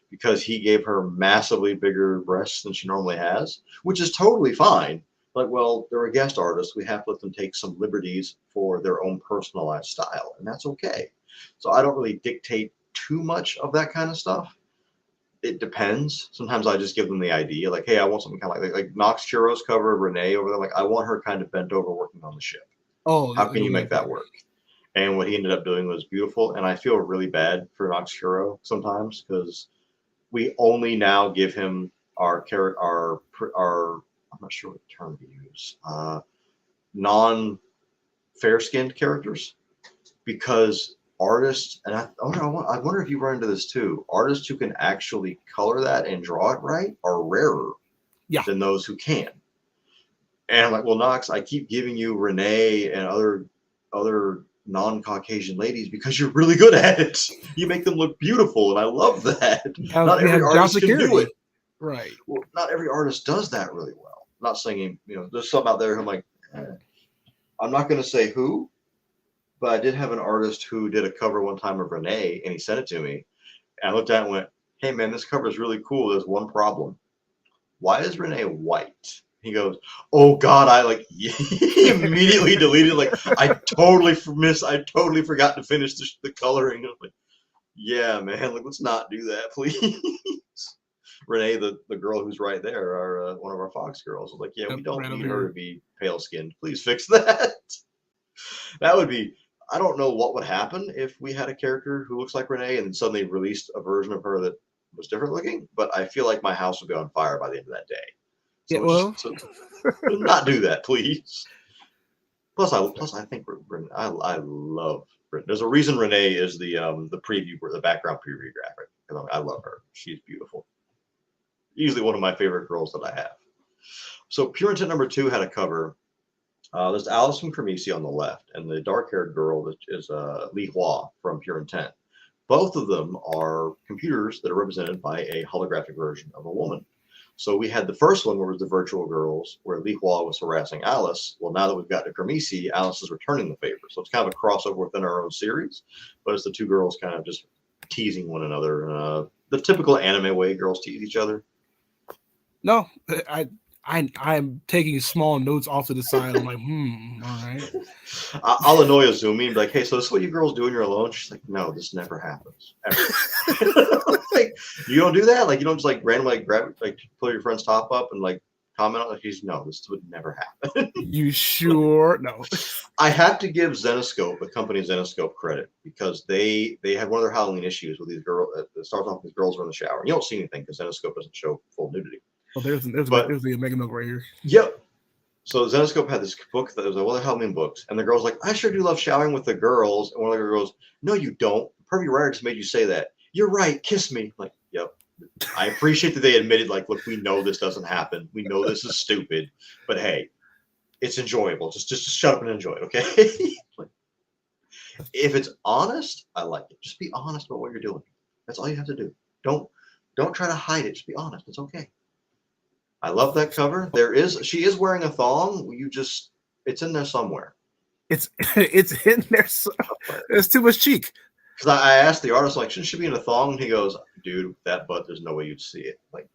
because he gave her massively bigger breasts than she normally has, which is totally fine. Like, well, they're a guest artist. We have to let them take some liberties for their own personalized style, and that's okay. So I don't really dictate too much of that kind of stuff. It depends. Sometimes I just give them the idea, like, hey, I want something kind of like Nox Churro's cover, Renee over there. Like, I want her kind of bent over working on the ship. Oh, How can you make that work? And what he ended up doing was beautiful. And I feel really bad for Nox Churro sometimes because we only now give him our I'm not sure what term to use, non-fair skinned characters because artists, and I wonder if you run into this too. Artists who can actually color that and draw it right are rarer than those who can. And I'm like, well, Knox, I keep giving you Renee and other non-Caucasian ladies because you're really good at it. You make them look beautiful, and I love that. Not every artist can do it. Right. Well, not every artist does that really well. I'm not saying, there's some out there who I'm like, I'm not going to say who, but I did have an artist who did a cover one time of Renee, and he sent it to me. And I looked at it and went, hey, man, this cover is really cool. There's one problem. Why is Renee white? He goes, oh, God, he immediately deleted. Like, I totally forgot to finish the coloring. I'm like, yeah, man, like, let's not do that, please. Renee, the girl who's right there, one of our Fox girls, was like, yeah, we don't need her to be pale-skinned. Please fix that. That would be, I don't know what would happen if we had a character who looks like Renee and then suddenly released a version of her that was different looking, but I feel like my house would be on fire by the end of that day. So so not do that, please. Plus I think I love Renee. There's a reason Renee is the preview, the background preview graphic. I love her. She's beautiful. Easily one of my favorite girls that I have. So Pure Intent number 2 had a cover. There's Alice from Cremisi on the left, and the dark-haired girl is Li Hua from Pure Intent. Both of them are computers that are represented by a holographic version of a woman. So we had the first one where it was the virtual girls, where Li Hua was harassing Alice. Well, now that we've got to Cremisi, Alice is returning the favor. So it's kind of a crossover within our own series, but it's the two girls kind of just teasing one another. The typical anime way girls tease each other. No, I'm taking small notes off to the side. I'm like, all right. I'll annoy Azumi and be like, hey, so this is what you girls do when you're alone? She's like, no, this never happens. Ever. Like, you don't do that? Like, you don't just like randomly grab, like, pull your friend's top up and like comment on it? Like, no, this would never happen. You sure? No. I have to give Zenoscope, the company Zenoscope, credit because they had one of their Halloween issues with these girls. It starts off with these girls are in the shower. You don't see anything because Zenoscope doesn't show full nudity. Well, there's the Mega Milk right here. Yep. So Zenoscope had this book that was like one of the Halloween books, and the girl's like, I sure do love showering with the girls. And one of the girls goes, no, you don't. Perfect Rare just made you say that. You're right. Kiss me. I'm like, yep. I appreciate that they admitted, like, look, we know this doesn't happen. We know this is stupid, but hey, it's enjoyable. Just shut up and enjoy it, okay? Like, if it's honest, I like it. Just be honest about what you're doing. That's all you have to do. Don't try to hide it. Just be honest. It's okay. I love that cover. She is wearing a thong. It's in there somewhere. It's in there. There's too much cheek. Because I asked the artist, like, shouldn't she be in a thong? And he goes, dude, that butt, there's no way you'd see it. Like,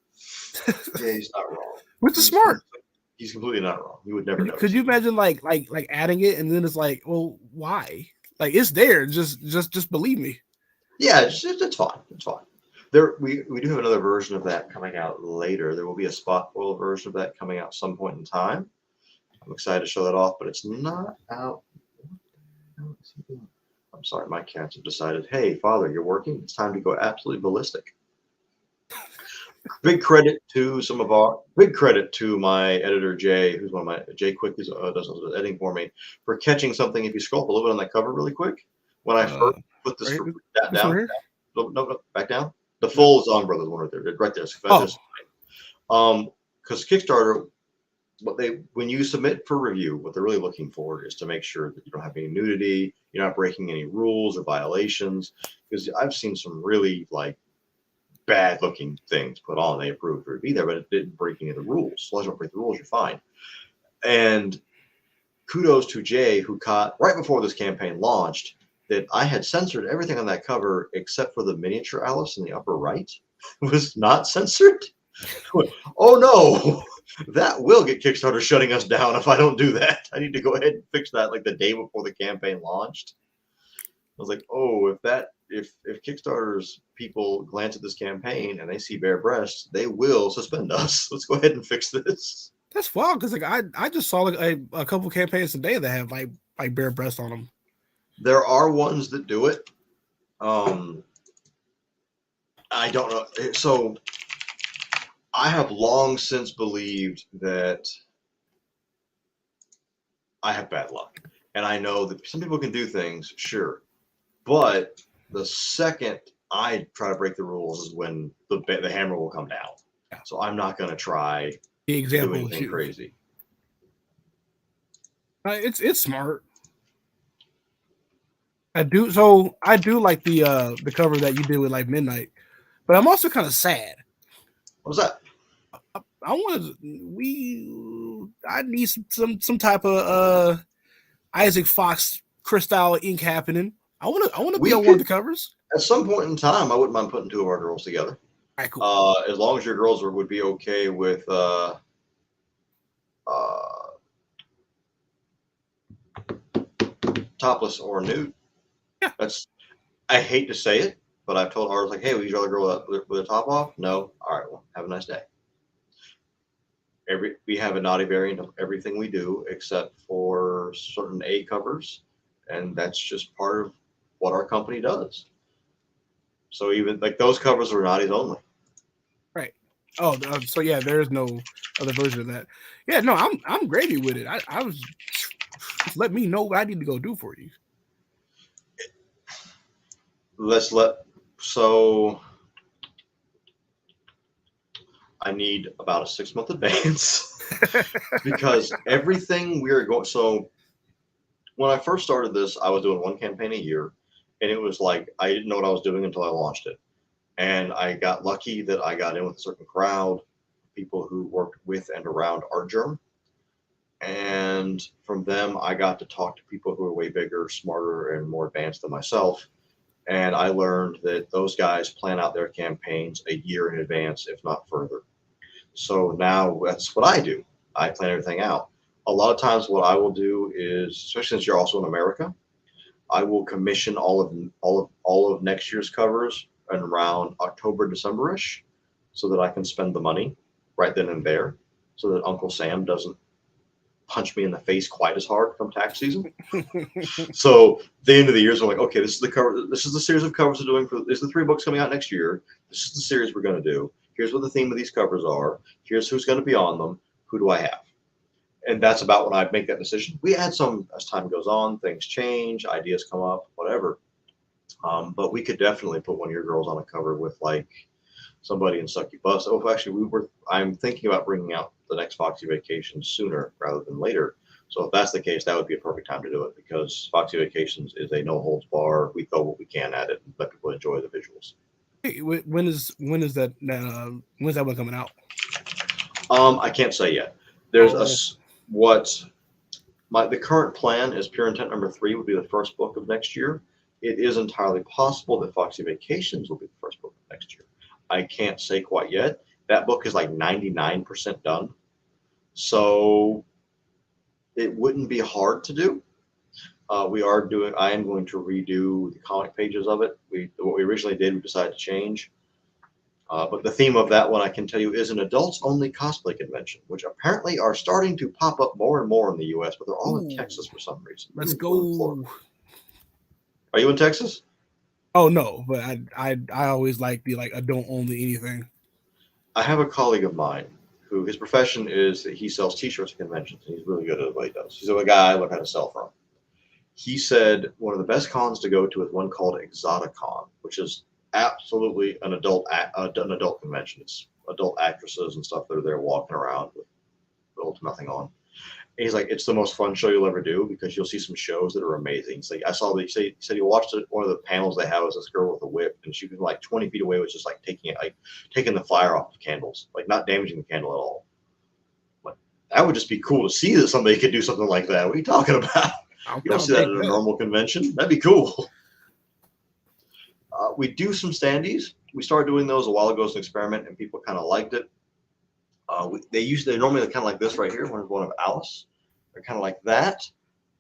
yeah, he's not wrong. Which is smart. He's completely not wrong. He would never know. Could you imagine like adding it and then it's like, well, why? Like, it's there. Just believe me. Yeah, it's fine. It's fine. We do have another version of that coming out later. There will be a spot foil version of that coming out some point in time. I'm excited to show that off, but it's not out. I'm I'm sorry, my cats have decided, hey, father, you're working. It's time to go absolutely ballistic. Big credit to my editor Jay, who's one of my Jay Quick, who does the editing for me, for catching something. If you scroll up a little bit on that cover really quick, when I first put this Right, that this down, one here? no, back down. The full Zong Brothers one right there. Because Kickstarter, when you submit for review, what they're really looking for is to make sure that you don't have any nudity, you're not breaking any rules or violations. Because I've seen some really bad looking things put on. They approved for it to be there, but it didn't break any of the rules. As long as you don't break the rules, you're fine. And kudos to Jay, who caught right before this campaign launched that I had censored everything on that cover except for the miniature Alice in the upper right was not censored. Oh no, that will get Kickstarter shutting us down if I don't do that. I need to go ahead and fix that the day before the campaign launched. I was like, oh, if Kickstarter's people glance at this campaign and they see bare breasts, they will suspend us. Let's go ahead and fix this. That's wild because I just saw a couple campaigns today that have like bare breasts on them. There are ones that do it. I don't know. So I have long since believed that I have bad luck, and I know that some people can do things, sure, but the second I try to break the rules is when the hammer will come down. Yeah. So I'm not going to try The example do anything crazy. It's smart. I do like the cover that you did with Midnight, but I'm also kind of sad. What was that? I need some type of Isaac Fox Crystal ink happening. I want to be on one of the covers. At some point in time, I wouldn't mind putting two of our girls together. All right, cool. As long as your girls would be okay with topless or nude. Yeah. I hate to say it, but I've told ours hey, would you rather girl with a top off? No. All right, well, have a nice day. We have a naughty variant of everything we do except for certain A covers, and that's just part of what our company does. So even those covers are naughties only. Right. Oh, so yeah, there is no other version of that. Yeah, no, I'm gravy with it. I was just let me know what I need to go do for you. So I need about a 6-month advance because everything we're going. So when I first started this, I was doing one campaign a year, and it was I didn't know what I was doing until I launched it. And I got lucky that I got in with a certain crowd, people who worked with and around ArtGerm. And from them, I got to talk to people who are way bigger, smarter, and more advanced than myself. And I learned that those guys plan out their campaigns a year in advance, if not further. So now that's what I do. I plan everything out. A lot of times what I will do is, especially since you're also in America, I will commission all of next year's covers in around October, December-ish, so that I can spend the money right then and there, so that Uncle Sam doesn't punch me in the face quite as hard come tax season. So the end of the year is okay, this is the cover. This is the series of covers we're doing there's the 3 books coming out next year. This is the series we're going to do. Here's what the theme of these covers are. Here's who's going to be on them. Who do I have? And that's about when I make that decision. We add some as time goes on. Things change. Ideas come up. Whatever. But we could definitely put one of your girls on a cover with somebody in Sucky Bus. Oh, actually, I'm thinking about bringing out the next Foxy Vacations sooner rather than later. So if that's the case, that would be a perfect time to do it because Foxy Vacations is a no holds bar. We throw what we can at it and let people enjoy the visuals. Hey, when is that? When's that one coming out? I can't say yet. There's the current plan is Pure Intent number 3 would be the first book of next year. It is entirely possible that Foxy Vacations will be the first book of next year. I can't say quite yet. That book is 99% done. So it wouldn't be hard to do. I am going to redo the comic pages of it. What we originally did, we decided to change. But the theme of that one, I can tell you, is an adults-only cosplay convention, which apparently are starting to pop up more and more in the U.S., but they're all in Texas for some reason. Let's go. Are you in Texas? Oh no, but I always like the like I don't own anything. I have a colleague of mine who his profession is that he sells T-shirts at conventions. And he's really good at what he does. He's a guy I learned how to sell from. He said one of the best cons to go to is one called Exoticon, which is absolutely an adult convention. It's adult actresses and stuff that are there walking around with little to nothing on. And he's like, it's the most fun show you'll ever do because you'll see some shows that are amazing. So I saw that he said he watched it, one of the panels they have was this girl with a whip, and she was like 20 feet away, was just like taking the fire off of candles, like not damaging the candle at all. But that would just be cool to see that somebody could do something like that. What are you talking about? You don't see that at a normal convention. That'd be cool. We do some standees. We started doing those a while ago as an experiment, and people kind of liked it. They're normally kind of like this right here. One of Alice. They're kind of like that.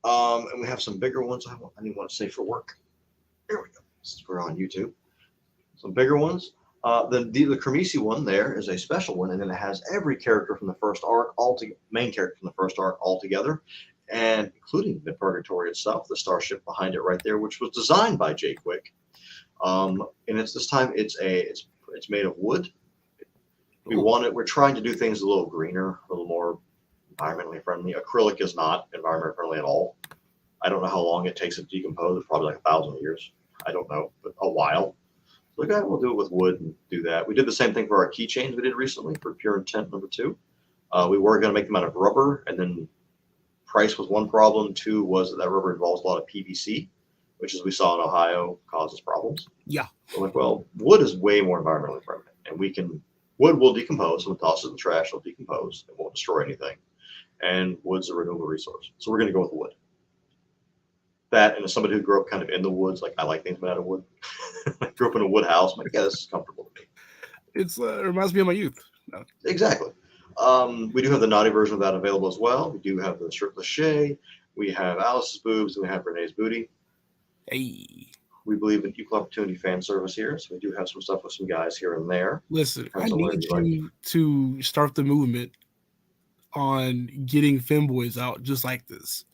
And we have some bigger ones. I didn't want to say for work. Here we go. We're on YouTube. Some bigger ones. The Cremisi one there is a special one, and then it has every character from the first arc, main character from the first arc all together, and including the Purgatory itself, the starship behind it right there, which was designed by Jay Quick. And it's this time it's made of wood. We're trying to do things a little greener, a little more environmentally friendly. Acrylic is not environmentally friendly at all. I don't know how long it takes to decompose. It's probably like 1,000 years. I don't know, but a while. So okay, we'll do it with wood and do that. We did the same thing for our keychains we did recently for Pure Intent #2. We were going to make them out of rubber, and then price was one problem. Two was that rubber involves a lot of PVC, which, as we saw in Ohio, causes problems. Yeah. So like, well, wood is way more environmentally friendly, and wood will decompose. Someone tosses it in the trash, it'll decompose. It won't destroy anything. And wood's a renewable resource. So we're going to go with wood. That, and as somebody who grew up kind of in the woods, like I like things made out of wood. I grew up in a wood house. I'm like, yeah, this is comfortable to me. It reminds me of my youth. No. Exactly. We do have the naughty version of that available as well. We do have the shirtless Shay. We have Alice's boobs, and we have Renee's booty. Hey. We believe in equal opportunity fan service here, so we do have some stuff with some guys here and there. Listen, I need you to start the movement on getting femboys out just like this.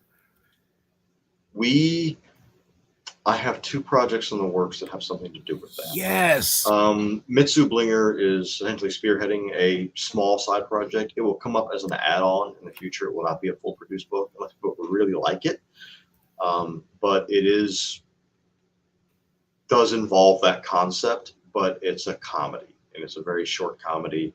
I have 2 projects in the works that have something to do with that. Yes. Mitsu Blinger is essentially spearheading a small side project. It will come up as an add-on in the future. It will not be a full produced book unless people really like it. But it does involve that concept, but it's a comedy, and it's a very short comedy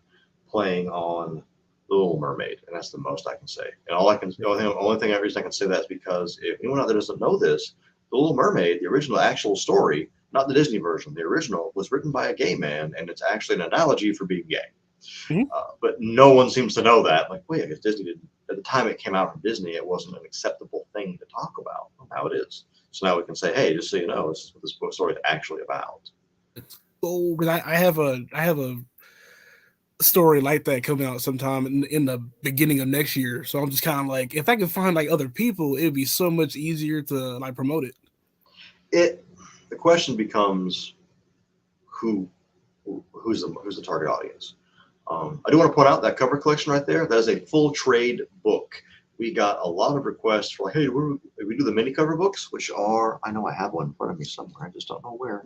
playing on The Little Mermaid, and that's the most I can say. And the only reason I can say that is because if anyone out there doesn't know this, The Little Mermaid, the original actual story, not the Disney version, the original, was written by a gay man, and it's actually an analogy for being gay. Mm-hmm. But no one seems to know that. Like, wait, I guess Disney didn't. At the time it came out from Disney, it wasn't an acceptable thing to talk about. Now it is. So now we can say, hey, just so you know, this is what this book story is actually about. Oh, because I have a story like that coming out sometime in the beginning of next year. So I'm just kind of like, if I could find like other people, it'd be so much easier to like promote it. The question becomes who's the target audience. I do want to point out that cover collection right there. That is a full trade book. We got a lot of requests for like, hey, we do the mini cover books, which are, I know I have one in front of me somewhere. I just don't know where.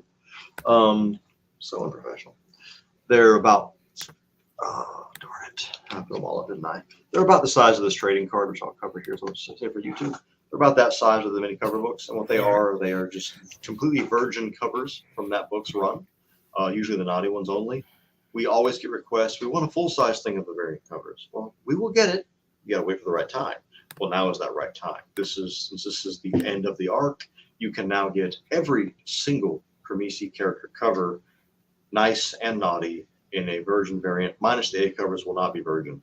So unprofessional. They're about, oh, darn it. I put them all up, didn't I? They're about the size of this trading card, which I'll cover here. So let's say for YouTube. They're about that size of the mini cover books. And what they are just completely virgin covers from that book's run. Usually the naughty ones only. We always get requests. We want a full-size thing of the variant covers. Well, we will get it. You got to wait for the right time. Well, now is that right time. Since this is the end of the arc, you can now get every single Cremisi character cover, nice and naughty, in a virgin variant, minus the A covers will not be virgin,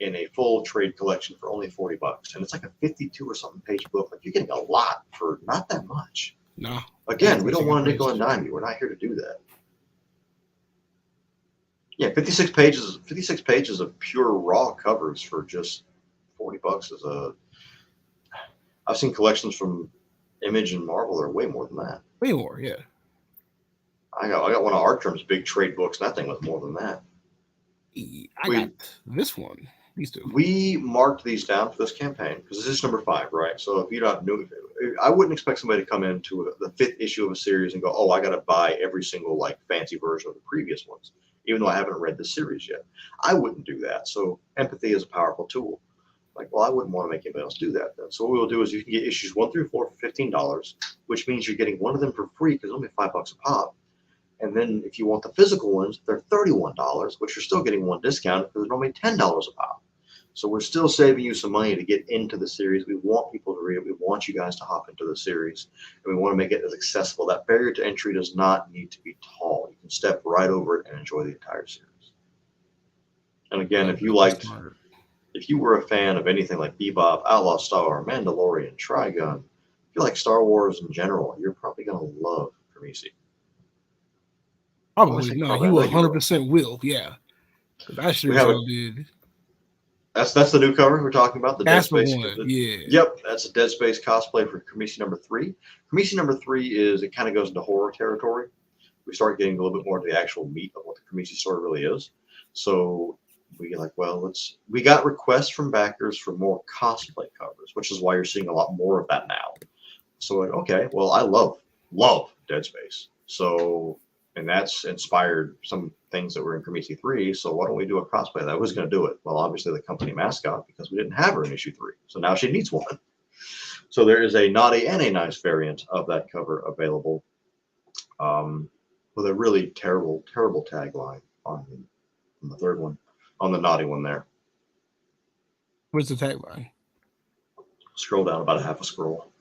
in a full trade collection for only $40. And it's like a 52 or something page book. Like, you're getting a lot for not that much. No. Again, we don't want to nickel and dime you. We're not here to do that. Yeah, 56 pages of pure raw covers for just $40 is I've seen collections from Image and Marvel that are way more than that. Way more, yeah. I got one of Artgerm's big trade books, and that thing was more than that. I got this one. These two. We marked these down for this campaign because this is number 5, right? So if you're not new, I wouldn't expect somebody to come into the 5th issue of a series and go, "Oh, I got to buy every single like fancy version of the previous ones," even though I haven't read the series yet. I wouldn't do that. So empathy is a powerful tool. Like, well, I wouldn't want to make anybody else do that then. So what we'll do is you can get issues 1 through 4 for $15, which means you're getting one of them for free because only $5 a pop. And then if you want the physical ones, they're $31, which you're still getting one discount because they're only $10 a pop. So we're still saving you some money to get into the series. We want people to read it. We want you guys to hop into the series, and we want to make it as accessible. That barrier to entry does not need to be tall. You can step right over it and enjoy the entire series. And again, if you were a fan of anything like Bebop, Outlaw Star, Mandalorian, Trigun, if you like Star Wars in general, you're probably going to love Cremisi. Probably no. You 100% will. Yeah, because that series did. That's the new cover we're talking about. The Dead Space. Yeah. Yep, that's a Dead Space cosplay for Cremisi number 3. Cremisi number 3 is, it kind of goes into horror territory. We start getting a little bit more to the actual meat of what the Cremisi story really is. So we like, well, we got requests from backers for more cosplay covers, which is why you're seeing a lot more of that now. So like, okay, well, I love Dead Space. So, and that's inspired some things that were in Cremisi 3. So why don't we do a cosplay of that? Who's going to do it? Well, obviously the company mascot, because we didn't have her in issue 3. So now she needs one. So there is a naughty and a nice variant of that cover available, with a really terrible tagline on the third one, on the naughty one there. What's the tagline? Scroll down about a half a scroll.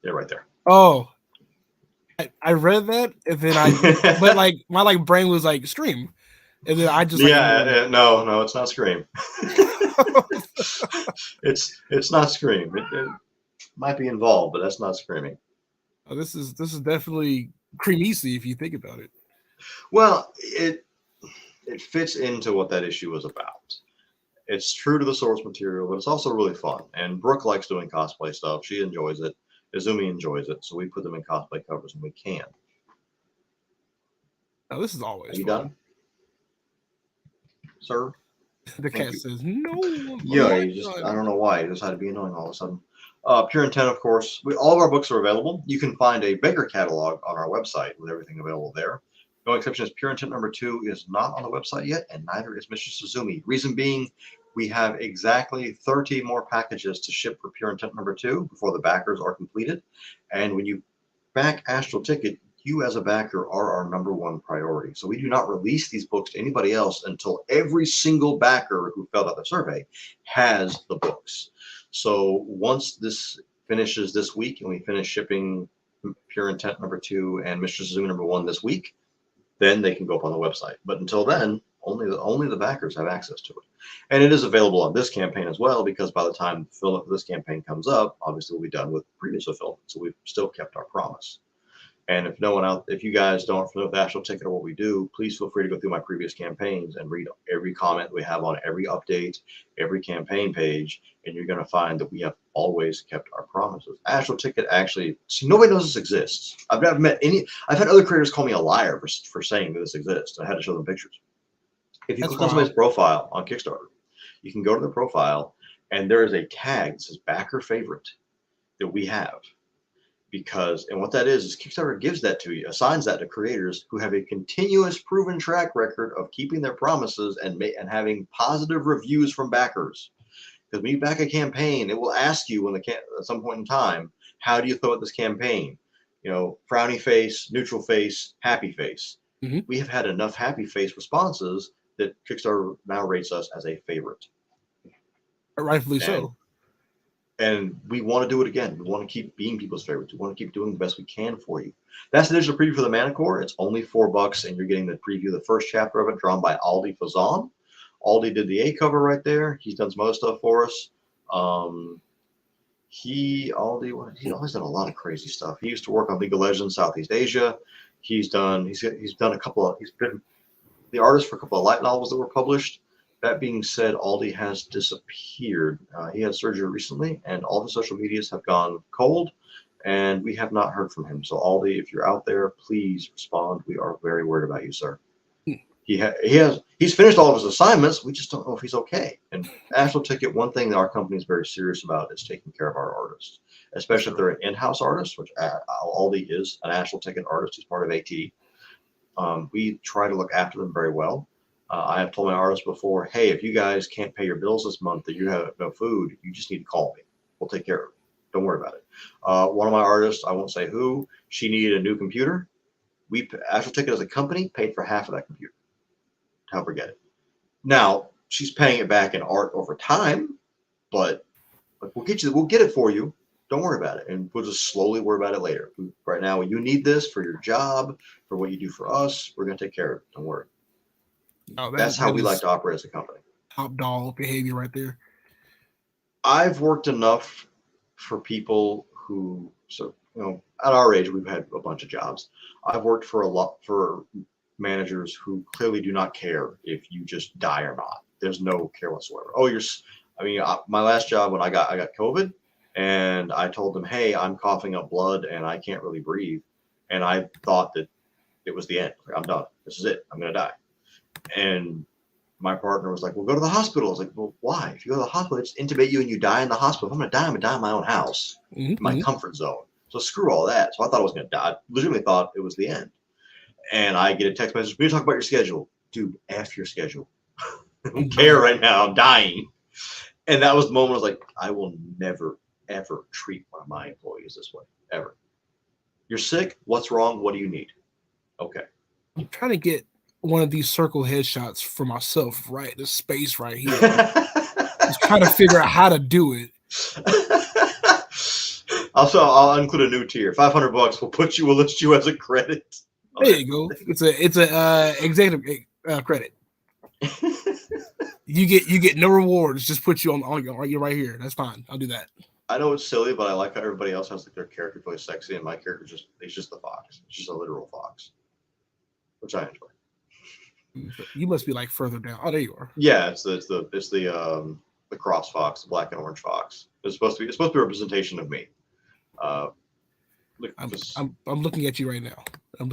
Yeah, right there. Oh, I read that, and then but like my brain was like Scream, and then I just no, it's not Scream. it's not Scream. It might be involved, but that's not screaming. Oh, this is definitely Cremisi if you think about it. Well, it fits into what that issue was about. It's true to the source material, but it's also really fun. And Brooke likes doing cosplay stuff. She enjoys it. Izumi enjoys it, so we put them in cosplay covers when we can. Now this is always. Are you done, sir? The cat says no. Yeah, I don't know why. He just had to be annoying all of a sudden. Pure Intent, of course. All of our books are available. You can find a bigger catalog on our website with everything available there. The only exception is Pure Intent number 2 is not on the website yet, and neither is Mr. Izumi. Reason being, we have exactly 30 more packages to ship for Pure Intent number 2 before the backers are completed. And when you back Astral Ticket, you as a backer are our number 1 priority. So we do not release these books to anybody else until every single backer who filled out the survey has the books. So once this finishes this week and we finish shipping Pure Intent number 2 and Mr. Izumi number 1 this week, then they can go up on the website. But until then, only the backers have access to it. And it is available on this campaign as well, because by the time the fulfillment for this campaign comes up, obviously we'll be done with previous fulfillment. So we've still kept our promise. And if you guys don't familiar with Astral Ticket or what we do, please feel free to go through my previous campaigns and read every comment we have on every update, every campaign page, and you're going to find that we have always kept our promises. Astral Ticket actually, nobody knows this exists. I've had other creators call me a liar for saying that this exists. I had to show them pictures. If you click on somebody's profile on Kickstarter, you can go to their profile, and there is a tag that says backer favorite that we have. And what that is Kickstarter gives that to you, assigns that to creators who have a continuous proven track record of keeping their promises and having positive reviews from backers. Because when you back a campaign, it will ask you at some point in time, how do you feel about this campaign? Frowny face, neutral face, happy face. Mm-hmm. We have had enough happy face responses that Kickstarter now rates us as a favorite. Rightfully so. And we want to do it again. We want to keep being people's favorites. We want to keep doing the best we can for you. That's the digital preview for the Manticore. It's only $4, and you're getting the preview, the first chapter of it, drawn by Aldi Fazan. Aldi did the A cover right there. He's done some other stuff for us. He's always done a lot of crazy stuff. He used to work on League of Legends Southeast Asia. He's been the artist for a couple of light novels that were published. That being said, Aldi has disappeared. He had surgery recently, and all the social medias have gone cold, and we have not heard from him. So Aldi, if you're out there, please respond. We are very worried about you, sir. he's finished all of his assignmts. We just don't know if he's okay. And Astral Ticket, one thing that our company is very serious about is taking care of our artists, especially if they're an in-house artist, which Aldi is an Astral Ticket artist. He's part of AT. We try to look after them very well. I have told my artists before, hey, if you guys can't pay your bills this month, that you have no food, you just need to call me. We'll take care of it. Don't worry about it. One of my artists, I won't say who, she needed a new computer. Astral Ticket as a company paid for half of that computer to help her get it. Now she's paying it back in art over time, but we'll get it for you. Don't worry about it, and we'll just slowly worry about it later. Right now, you need this for your job, for what you do for us. We're gonna take care of it. Don't worry. Oh, That's how we like to operate as a company. Top dog behavior right there. I've worked enough for people who, so at our age, we've had a bunch of jobs. I've worked for managers who clearly do not care if you just die or not. There's no care whatsoever. My last job when I got COVID, and I told them, hey, I'm coughing up blood and I can't really breathe, and I thought that it was the end. I'm done. This is it. I'm gonna die. And my partner was like, well, go to the hospital. I was like, well, why? If you go to the hospital, they just intubate you and you die in the hospital. If I'm going to die, I'm going to die in my own house, in my comfort zone. So screw all that. So I thought I was going to die. I legitimately thought it was the end. And I get a text message, we need to talk about your schedule. Dude, F your schedule. I don't care right now. I'm dying. And that was the moment I was like, I will never, ever treat one of my employees this way, ever. You're sick? What's wrong? What do you need? Okay. I'm trying to get one of these circle headshots for myself, right? This space right here. Just trying to figure out how to do it. Also, I'll include a new tier. $500. We'll list you as a credit. There you go. It's a executive credit. You get no rewards. Just put you on you're right here. That's fine. I'll do that. I know it's silly, but I like how everybody else has their character really sexy, and my character it's just the fox. It's just a literal fox, which I enjoy. You must be like further down. Oh, there you are. Yeah, it's the cross fox, the black and orange fox. It's supposed to be a representation of me. I'm looking at you right now.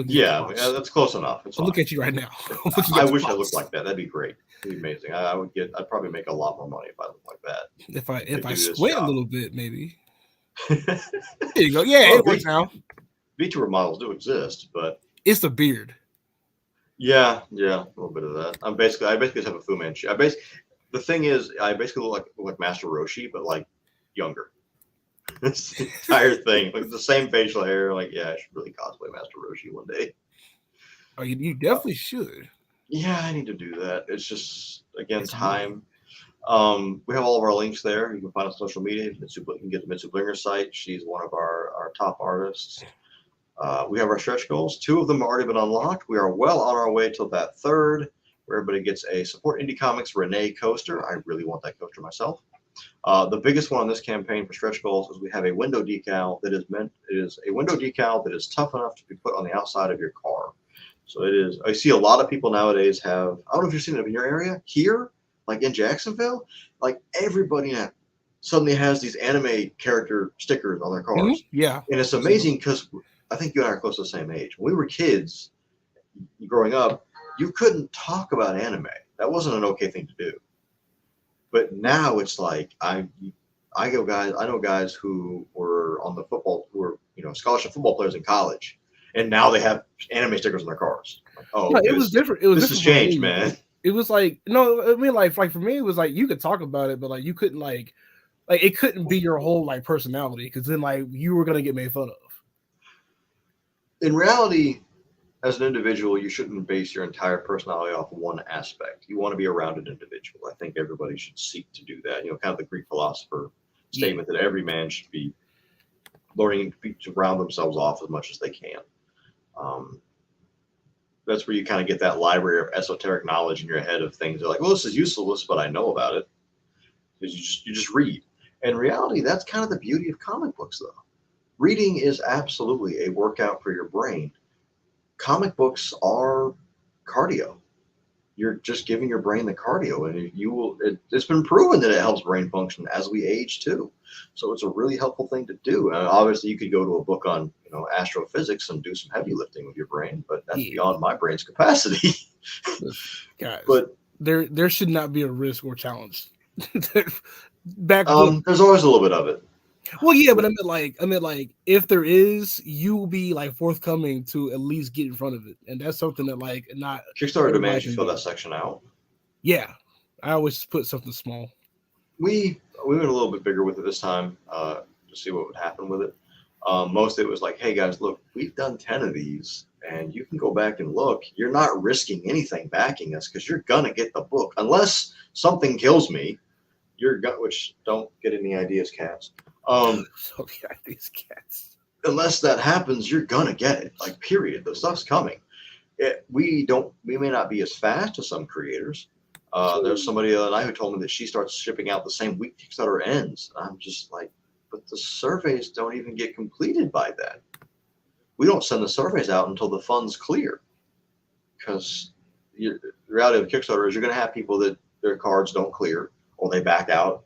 Yeah, that's close enough. I'll look at you right now. I wish I looked like that. That'd be great. It'd be amazing. I'd probably make a lot more money if I looked like that. If I sweat a little bit, maybe. There you go. Yeah, it works now. VTuber models do exist, but it's the beard. Yeah, a little bit of that. I basically just have a Fu Manchu. The thing is, I basically look like Master Roshi, but like younger. It's the entire thing, like the same facial hair. Like, yeah, I should really cosplay Master Roshi one day. Oh, you definitely should. Yeah, I need to do that. It's just time. We have all of our links there. You can find us on social media. You can get the Mitsu Blinger site. She's one of our top artists. We have our stretch goals. 2 of them have already been unlocked. We are well on our way till that 3rd, where everybody gets a Support Indie Comics Renee coaster. I really want that coaster myself. The biggest one on this campaign for stretch goals is we have a window decal that is tough enough to be put on the outside of your car. So it is. I see a lot of people nowadays have. I don't know if you've seen it in your area here, like in Jacksonville. Like everybody now suddenly has these anime character stickers on their cars. Mm-hmm. Yeah, and it's amazing because I think you and I are close to the same age. When we were kids, growing up, you couldn't talk about anime. That wasn't an okay thing to do. But now it's like I know guys who were on the football, who were scholarship football players in college, and now they have anime stickers on their cars. Like, it was different. This has changed, man. It was like like for me, it was like you could talk about it, but like you couldn't like it couldn't be your whole like personality, because then like you were gonna get made fun of. In reality, as an individual, you shouldn't base your entire personality off one aspect. You want to be a rounded individual. I think everybody should seek to do that. Kind of the Greek philosopher statement that every man should be learning to round themselves off as much as they can. That's where you kind of get that library of esoteric knowledge in your head of things. They're like, well, this is useless, but I know about it. Because you just read. In reality, that's kind of the beauty of comic books, though. Reading is absolutely a workout for your brain. Comic books are cardio. you're just giving your brain the cardio, and it's been proven that it helps brain function as we age too. So it's a really helpful thing to do. And obviously you could go to a book on, astrophysics and do some heavy lifting with your brain, but that's beyond my brain's capacity. Guys, but there should not be a risk or challenge. There's always a little bit of it. Well, yeah, but I meant like if there is, you will be like forthcoming to at least get in front of it, and that's something that like not Kickstarter demands you fill that section out. Yeah, I always put something small. We went a little bit bigger with it this time to see what would happen with it. Most of it was like, hey guys, look, we've done 10 of these, and you can go back and look. You're not risking anything backing us because you're gonna get the book unless something kills me. Which don't get any ideas, cats. These cats. Unless that happens, you're gonna get it. Like, period. The stuff's coming. We may not be as fast as some creators. There's somebody the other night who told me that she starts shipping out the same week Kickstarter ends. I'm just like, but the surveys don't even get completed by then. We don't send the surveys out until the funds clear. Because the reality of Kickstarter is you're gonna have people that their cards don't clear or they back out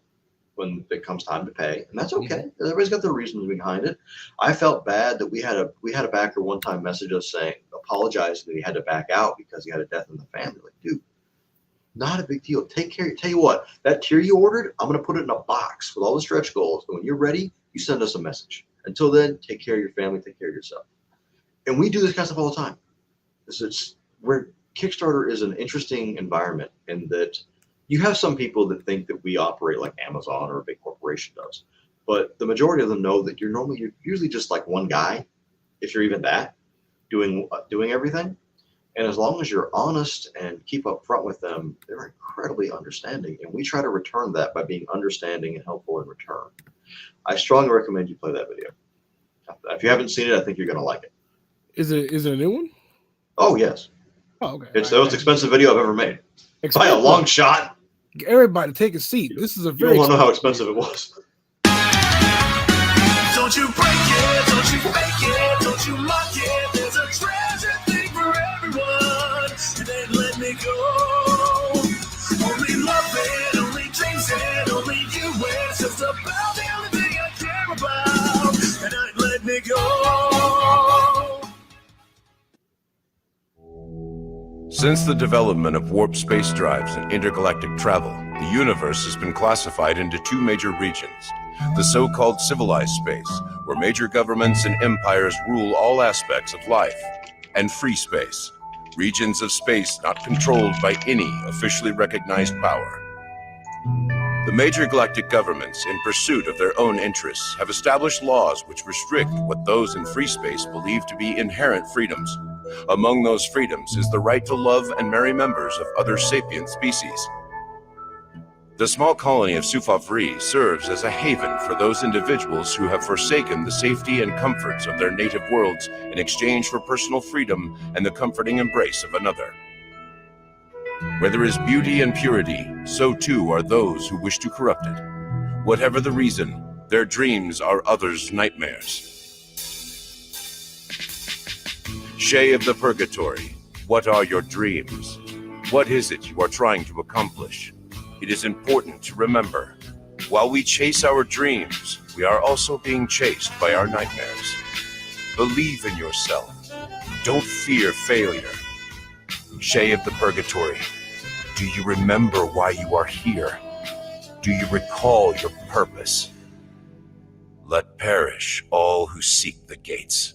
when it comes time to pay, and that's okay. Everybody's got their reasons behind it. I felt bad that we had a backer one time message us saying, apologize that he had to back out because he had a death in the family. Like, dude, not a big deal. Take care. Tell you what, that tier you ordered, I'm gonna put it in a box with all the stretch goals. And when you're ready, you send us a message. Until then, take care of your family, take care of yourself. And we do this kind of stuff all the time. Where Kickstarter is an interesting environment in that you have some people that think that we operate like Amazon or a big corporation does, but the majority of them know that you're usually just like one guy, if you're even that, doing everything. And as long as you're honest and keep up front with them, they're incredibly understanding. And we try to return that by being understanding and helpful in return. I strongly recommend you play that video. If you haven't seen it, I think you're going to like it. Is it a new one? Oh, yes. Oh, okay. It's the most expensive video I've ever made. By a long shot. Everybody take a seat. This is a very. You don't want to know how expensive it was. Don't you break it, don't you fake it, don't you mock it. There's a treasure thing for everyone. And then let me go. Only love it, only dreams it, only you. It's just about the only thing I care about. And I'd let me go. Since the development of warp space drives and intergalactic travel, the universe has been classified into two major regions. The so-called civilized space, where major governments and empires rule all aspects of life, and free space, regions of space not controlled by any officially recognized power. The major galactic governments, in pursuit of their own interests, have established laws which restrict what those in free space believe to be inherent freedoms. Among those freedoms is the right to love and marry members of other sapient species. The small colony of Sufavri serves as a haven for those individuals who have forsaken the safety and comforts of their native worlds in exchange for personal freedom and the comforting embrace of another. Where there is beauty and purity, so too are those who wish to corrupt it. Whatever the reason, their dreams are others' nightmares. Shay of the Purgatory, what are your dreams? What is it you are trying to accomplish? It is important to remember, while we chase our dreams, we are also being chased by our nightmares. Believe in yourself. Don't fear failure. Shay of the Purgatory, do you remember why you are here? Do you recall your purpose? Let perish all who seek the gates.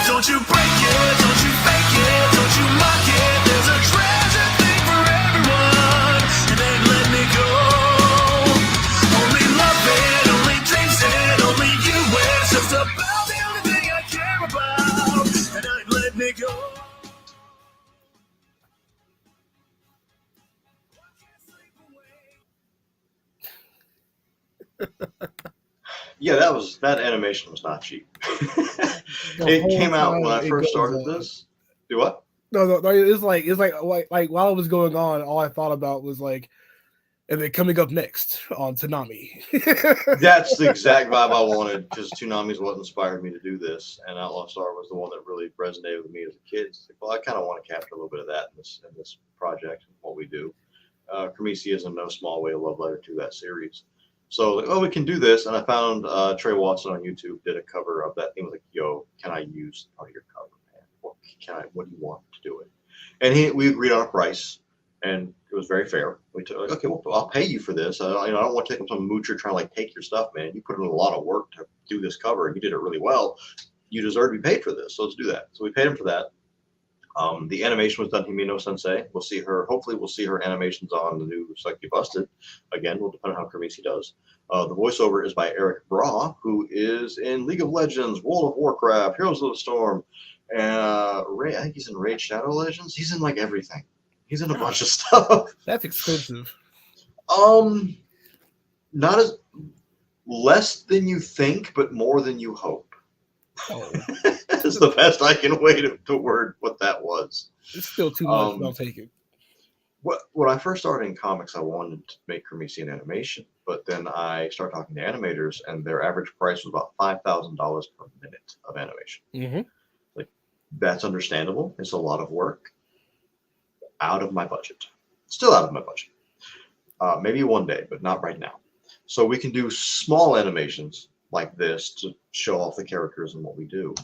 Don't you break it, don't you fake it, don't you mock it. There's a treasure thing for everyone. And then let me go. Only love it, only dreams it, only you. It's just about the only thing I care about. And I'd let me go. Yeah, that animation was not cheap. It came out when I first started this. Do what? No. It's like while it was going on, all I thought about was like, And then coming up next on Toonami. That's the exact vibe I wanted, because Toonami is what inspired me to do this, and Outlaw Star was the one that really resonated with me as a kid. It's like, well, I kind of want to capture a little bit of that in this project, what we do. Cremisi is in no small way a love letter to that series. So, like, oh, we can do this, and I found Trey Watson on YouTube did a cover of that thing. Was like, yo, can I use part of your cover, man? What do you want to do it? And we agreed on a price. And it was very fair. We took like, okay, well, I'll pay you for this. I don't want to take some moocher trying to like take your stuff, man. You put in a lot of work to do this cover, and you did it really well. You deserve to be paid for this, so let's do that. So we paid him for that. The animation was done by Himino Sensei. We'll see her. Hopefully, we'll see her animations on the new Psyche Busted. Again, will depend on how Cremisi does. The voiceover is by Eric Bra, who is in League of Legends, World of Warcraft, Heroes of the Storm, and I think he's in Raid Shadow Legends. He's in like everything. He's in a bunch of stuff. That's expensive. Not as less than you think, but more than you hope. Oh. That's the best I can way to word what that was. It's still too much, but I'll take it. When I first started in comics, I wanted to make Cremisi an animation, but then I started talking to animators, and their average price was about $5,000 per minute of animation. Mm-hmm. Like, that's understandable. It's a lot of work. Out of my budget. Still out of my budget. Maybe one day, but not right now. So we can do small animations like this to show off the characters and what we do.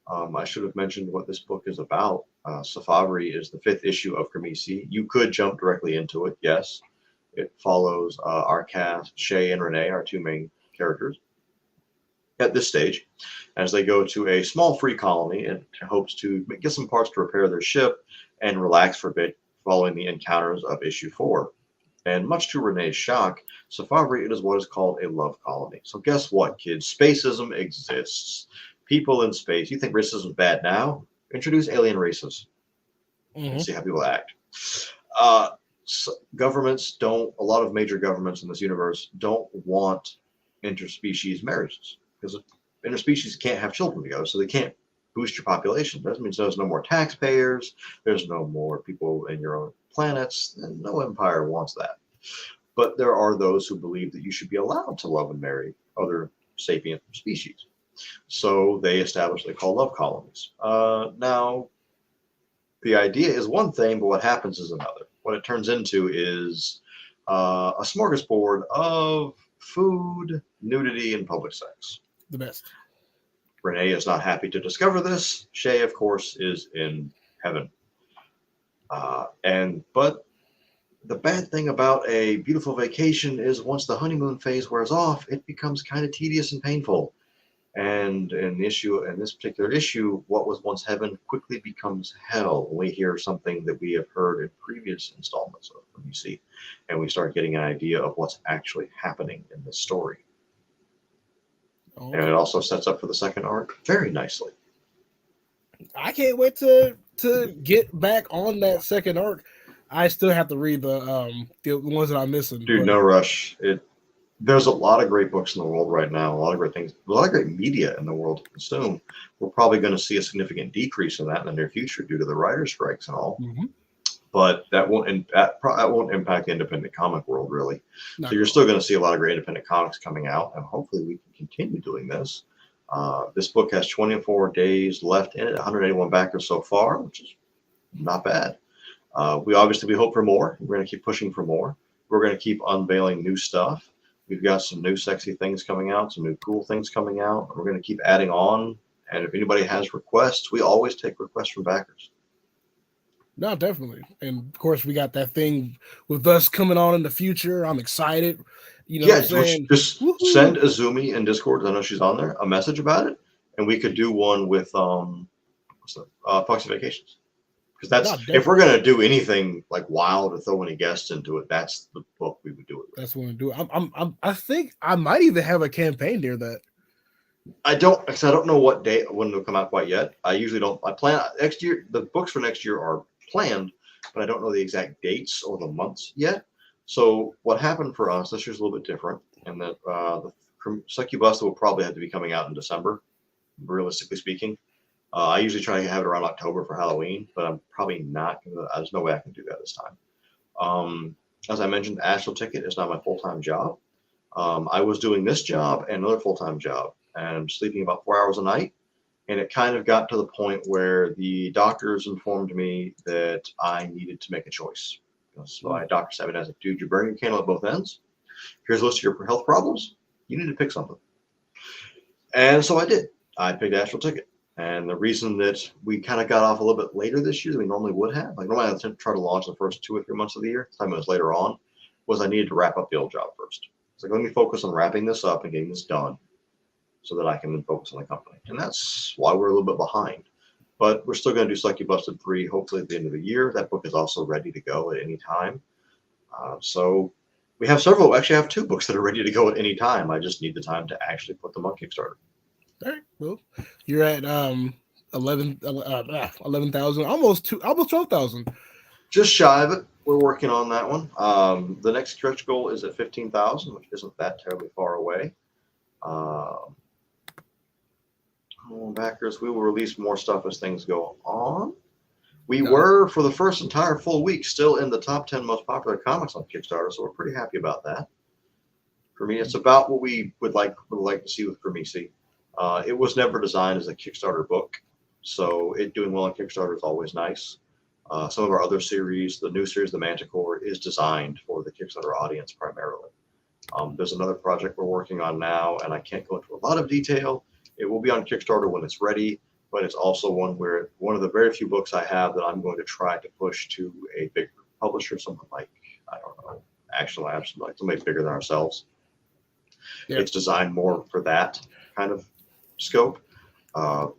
I should have mentioned what this book is about. Safavri is the 5th issue of Cremisi. You could jump directly into it, yes. It follows our cast, Shay and Renee, our 2 main characters, at this stage, as they go to a small free colony and hopes to get some parts to repair their ship and relax for a bit following the encounters of issue 4. And much to Renee's shock, Safavri, it is what is called a love colony. So guess what, kids? Spacism exists. People in space. You think racism is bad now? Introduce alien races. And see how people act. So governments don't, a lot of major governments in this universe don't want interspecies marriages, because interspecies can't have children together, so they can't boost your population. That means there's no more taxpayers, there's no more people in your own planets, and no empire wants that. But there are those who believe that you should be allowed to love and marry other sapient species. So they establish what they call love colonies. Now, the idea is one thing, but what happens is another. What it turns into is a smorgasbord of food, nudity, and public sex. The best. Renee is not happy to discover this. Shay, of course, is in heaven. But the bad thing about a beautiful vacation is once the honeymoon phase wears off, it becomes kind of tedious and painful. And in this particular issue, what was once heaven quickly becomes hell when we hear something that we have heard in previous installments of Cremisi, and we start getting an idea of what's actually happening in this story. Oh. And it also sets up for the second arc very nicely. I can't wait to get back on that second arc. I still have to read the ones that I'm missing. Dude, no rush. There's a lot of great books in the world right now, a lot of great things, a lot of great media in the world to consume. We're probably going to see a significant decrease in that in the near future due to the writer's strikes and all. Mm-hmm. But that won't impact the independent comic world, really. So you're still going to see a lot of great independent comics coming out, and hopefully we can continue doing this. This book has 24 days left in it, 181 backers so far, which is not bad. We hope for more. We're going to keep pushing for more. We're going to keep unveiling new stuff. We've got some new sexy things coming out, some new cool things coming out. We're going to keep adding on. And if anybody has requests, we always take requests from backers. No, definitely. And of course, we got that thing with us coming on in the future. I'm excited. You know, yeah, just send Azumi in Discord. I know she's on there. A message about it, and we could do one with Foxy Vacations. Because if we're gonna do anything like wild or throw any guests into it, that's the book we would do it with. That's what we do. I think I might even have a campaign near that. I don't know what day when it'll come out quite yet. I usually don't. I plan next year. The books for next year are planned, but I don't know the exact dates or the months yet. So what happened for us this year's a little bit different, and that the Succubusta will probably have to be coming out in December, realistically speaking. I usually try to have it around October for Halloween, but I'm probably not gonna. There's no way I can do that this time. as I mentioned, Astral Ticket is not my full-time job. I was doing this job and another full-time job, and I'm sleeping about 4 hours a night. And it kind of got to the point where the doctors informed me that I needed to make a choice. So my doctor said, "I said, dude, you're burning your candle at both ends. Here's a list of your health problems. You need to pick something." And so I did. I picked Astral Ticket. And the reason that we kind of got off a little bit later this year than we normally would have, like normally I try to launch the first 2 or 3 months of the year, the time it was later on, was I needed to wrap up the old job first. So let me focus on wrapping this up and getting this done so that I can then focus on the company. And that's why we're a little bit behind. But we're still going to do Sucky Busted 3, hopefully at the end of the year. That book is also ready to go at any time. So we have several. Actually, I have 2 books that are ready to go at any time. I just need the time to actually put them on Kickstarter. All right, well, you're at 11,000, almost 12,000. Just shy of it. We're working on that one. The next stretch goal is at 15,000, which isn't that terribly far away. Backers, we will release more stuff as things go on. We were, for the first entire full week, still in the top 10 most popular comics on Kickstarter, so we're pretty happy about that. For me, it's about what we would like to see with Cremisi. It was never designed as a Kickstarter book, so it doing well on Kickstarter is always nice. Some of our other series, the new series, The Manticore, is designed for the Kickstarter audience primarily. There's another project we're working on now, and I can't go into a lot of detail. It will be on Kickstarter when it's ready, but it's also one of the very few books I have that I'm going to try to push to a bigger publisher, someone like, I don't know, Action Labs, like somebody bigger than ourselves. Yeah. It's designed more for that kind of scope. But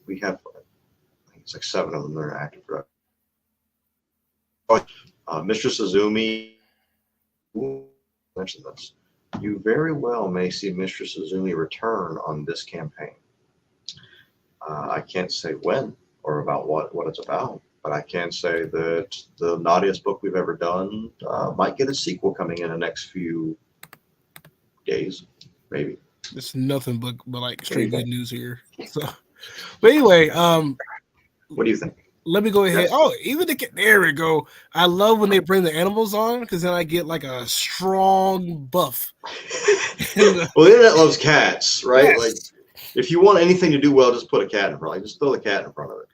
we have, I think it's like 7 of them that are active production. Mistress Azumi, mentioned this. You very well may see Mistress Azumi return on this campaign. I can't say when or about what it's about, but I can say that the naughtiest book we've ever done might get a sequel coming in the next few days, maybe. It's nothing but like straight good news here. So, but anyway, what do you think? Let me go ahead. Yes. Oh, even there we go. I love when they bring the animals on because then I get like a strong buff. Well, the internet loves cats, right? Yes. Like, if you want anything to do well, just put a cat in front. Like, just throw the cat in front of it.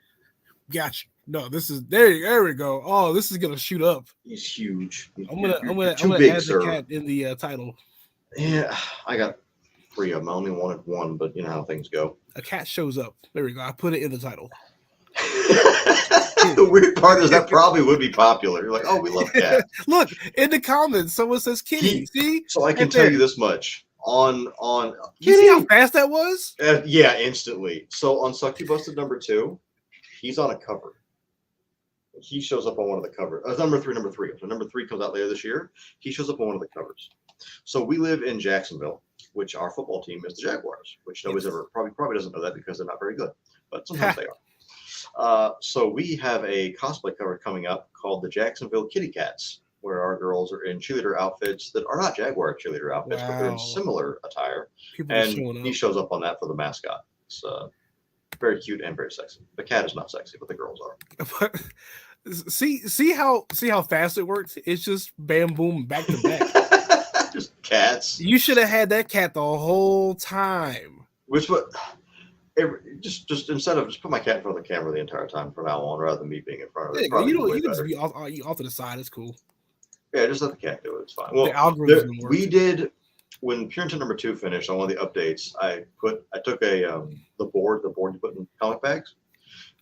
Gotcha. No, this is there we go. Oh, this is gonna shoot up. He's huge. I'm gonna add the cat in the title. Yeah, I got 3 of them. I only wanted 1, but you know how things go. A cat shows up. There we go. I put it in the title. The weird part is that probably would be popular. You're like, oh, we love cats. Look in the comments, someone says kitty. See, so I can tell you this much on. You see how fast that was? Yeah, instantly. So on Sucky Busted #2, he's on a cover. He shows up on one of the covers. Number three. So number 3 comes out later this year. He shows up on one of the covers. So we live in Jacksonville, which our football team is the Jaguars, which nobody's ever probably doesn't know that because they're not very good, but sometimes they are. So we have a cosplay cover coming up called the Jacksonville Kitty Cats, where our girls are in cheerleader outfits that are not Jaguar cheerleader outfits, but they're in similar attire. He shows up on that for the mascot. It's very cute and very sexy. The cat is not sexy, but the girls are. see how fast it works? It's just bam boom back to back. Just cats. You should have had that cat the whole time. Just instead of just put my cat in front of the camera the entire time from now on, rather than me being in front of it. You can just be off to the side. It's cool. Yeah, just let the cat do it. It's fine. Well, we did when Puritan #2 finished on one of the updates. I took the board you put in comic bags.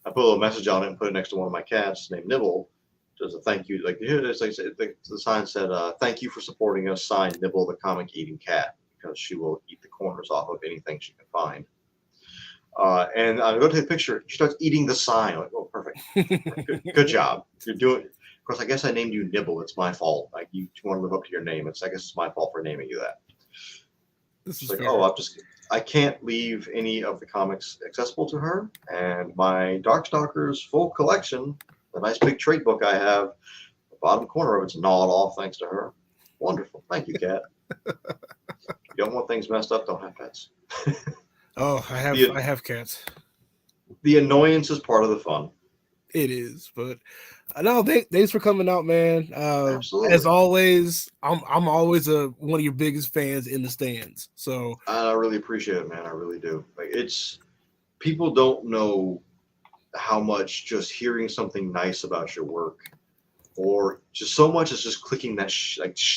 I put a little message on it and put it next to one of my cats named Nibble. Just a thank you. Like here it is. The sign said, "Thank you for supporting us." Signed, Nibble, the comic eating cat, because she will eat the corners off of anything she can find. And I go to the picture. She starts eating the sign. I'm like, oh, perfect. Good job. You're doing. Of course, I guess I named you Nibble. It's my fault. Like you want to live up to your name. I guess it's my fault for naming you that. This is like, I can't leave any of the comics accessible to her. And my Darkstalkers full collection, the nice big trade book I have, the bottom corner of it's gnawed off thanks to her. Wonderful. Thank you, cat. You don't want things messed up, don't have pets. Oh, I have cats. The annoyance is part of the fun. It is, but No, thanks for coming out, man. Absolutely. As always, I'm always one of your biggest fans in the stands. So I really appreciate it, man. I really do. Like, it's people don't know how much just hearing something nice about your work, or just so much as just clicking that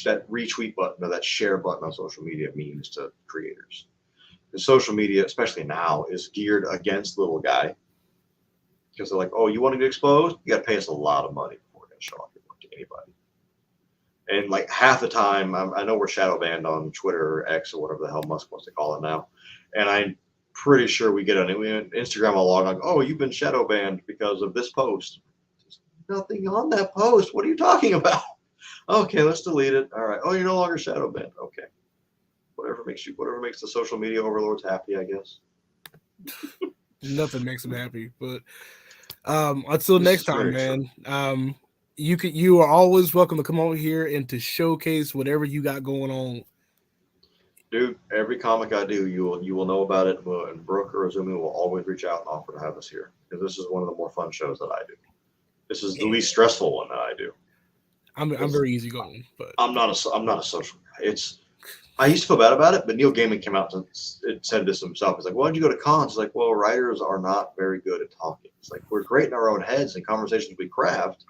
that retweet button or that share button on social media means to creators. Because social media, especially now, is geared against the little guy. Because they're like, oh, you want to get exposed? You got to pay us a lot of money before we're going to show off your work to anybody. And like half the time, I know we're shadow banned on Twitter or X or whatever the hell Musk wants to call it now. And I'm pretty sure we get on Instagram a log like, oh, you've been shadow banned because of this post. There's nothing on that post. What are you talking about? Okay, let's delete it. All right. Oh, you're no longer shadow banned. Okay. Whatever makes the social media overlords happy, I guess. Nothing makes them happy, but until next time, man. You are always welcome to come over here and to showcase whatever you got going on. Dude, every comic I do, you will know about it, and Brooke or Azumi will always reach out and offer to have us here, because this is one of the more fun shows that I do. This is the least stressful one that I do. I'm very easygoing, but I'm not a social guy. I used to feel bad about it, but Neil Gaiman came out and said this himself. He's like, why don't you go to cons? He's like, well, writers are not very good at talking. It's like, we're great in our own heads and conversations we craft,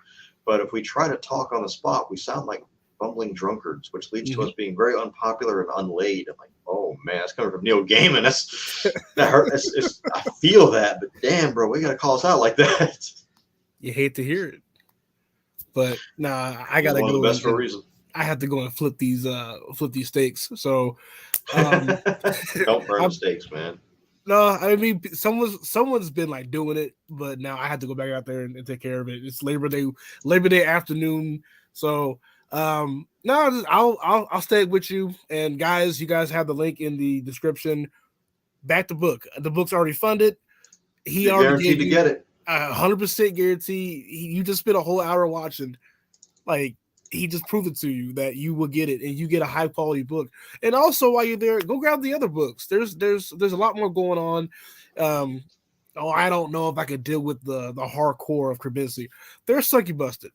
but if we try to talk on the spot, we sound like bumbling drunkards, which leads to us being very unpopular and unlaid. I'm like, oh man, that's coming from Neil Gaiman. That hurt. I feel that, but damn, bro, we gotta call us out like that. You hate to hear it, but nah, I gotta go. The best for a reason. I have to go and flip these steaks. So don't burn steaks, man. No, I mean someone's been like doing it, but now I have to go back out there and take care of it. It's Labor Day afternoon, so no, I'll stay with you. And guys, you guys have the link in the description. Back to book. The book's already funded. He already guaranteed to get it. 100% guarantee. You just spent a whole hour watching. Like, he just proved it to you that you will get it, and you get a high quality book. And also, while you're there, go grab the other books. There's a lot more going on. I don't know if I could deal with the hardcore of Cremisi. There's Sucky Busted.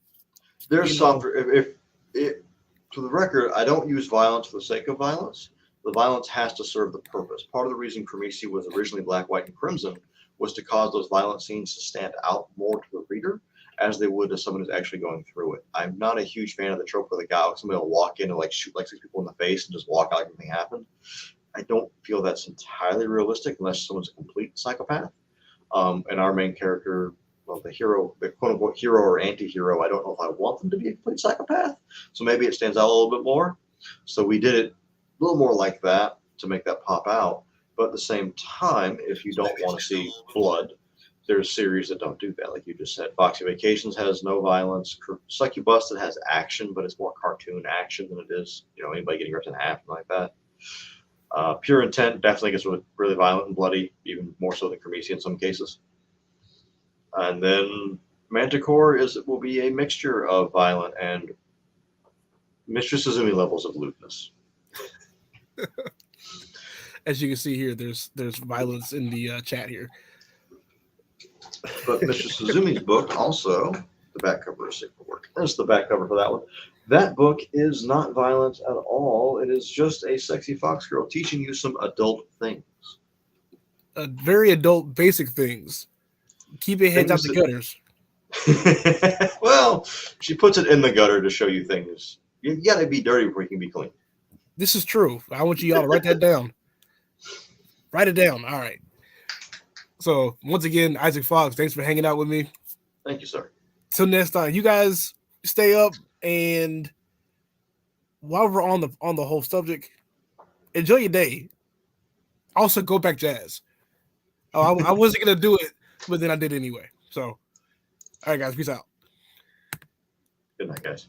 There's some. To the record, I don't use violence for the sake of violence. The violence has to serve the purpose. Part of the reason Cremisi was originally black, white, and crimson was to cause those violent scenes to stand out more to the reader as they would to someone who's actually going through it. I'm not a huge fan of the trope where the guy, somebody will walk in and like shoot like 6 people in the face and just walk out like nothing happened. I don't feel that's entirely realistic unless someone's a complete psychopath. And our main character, well, the hero, the quote unquote hero or anti-hero, I don't know if I want them to be a complete psychopath. So maybe it stands out a little bit more. So we did it a little more like that to make that pop out. But at the same time, if you don't want to see blood, there's series that don't do that. Like you just said, Boxing Vacations has no violence. Sucky Busted has action, but it's more cartoon action than it is, anybody getting ripped in half and like that. Pure Intent definitely gets really violent and bloody, even more so than Cremisi in some cases. And then Manticore will be a mixture of violent and Mistress Azumi levels of lewdness. As you can see here, there's violence in the chat here. But Mistress Suzumi's book also, the back cover is super work. That's the back cover for that one. That book is not violence at all. It is just a sexy fox girl teaching you some adult things. Very adult, basic things. Keep your heads out the gutters. Well, she puts it in the gutter to show you things. You got to be dirty before you can be clean. This is true. I want you all to write that down. Write it down. All right. So once again, Isaac Fox, thanks for hanging out with me. Thank you, sir. Till next time, you guys stay up, and while we're on the whole subject, enjoy your day. Also, go back Jazz. I wasn't gonna do it, but then I did anyway. So, all right, guys, peace out. Good night, guys.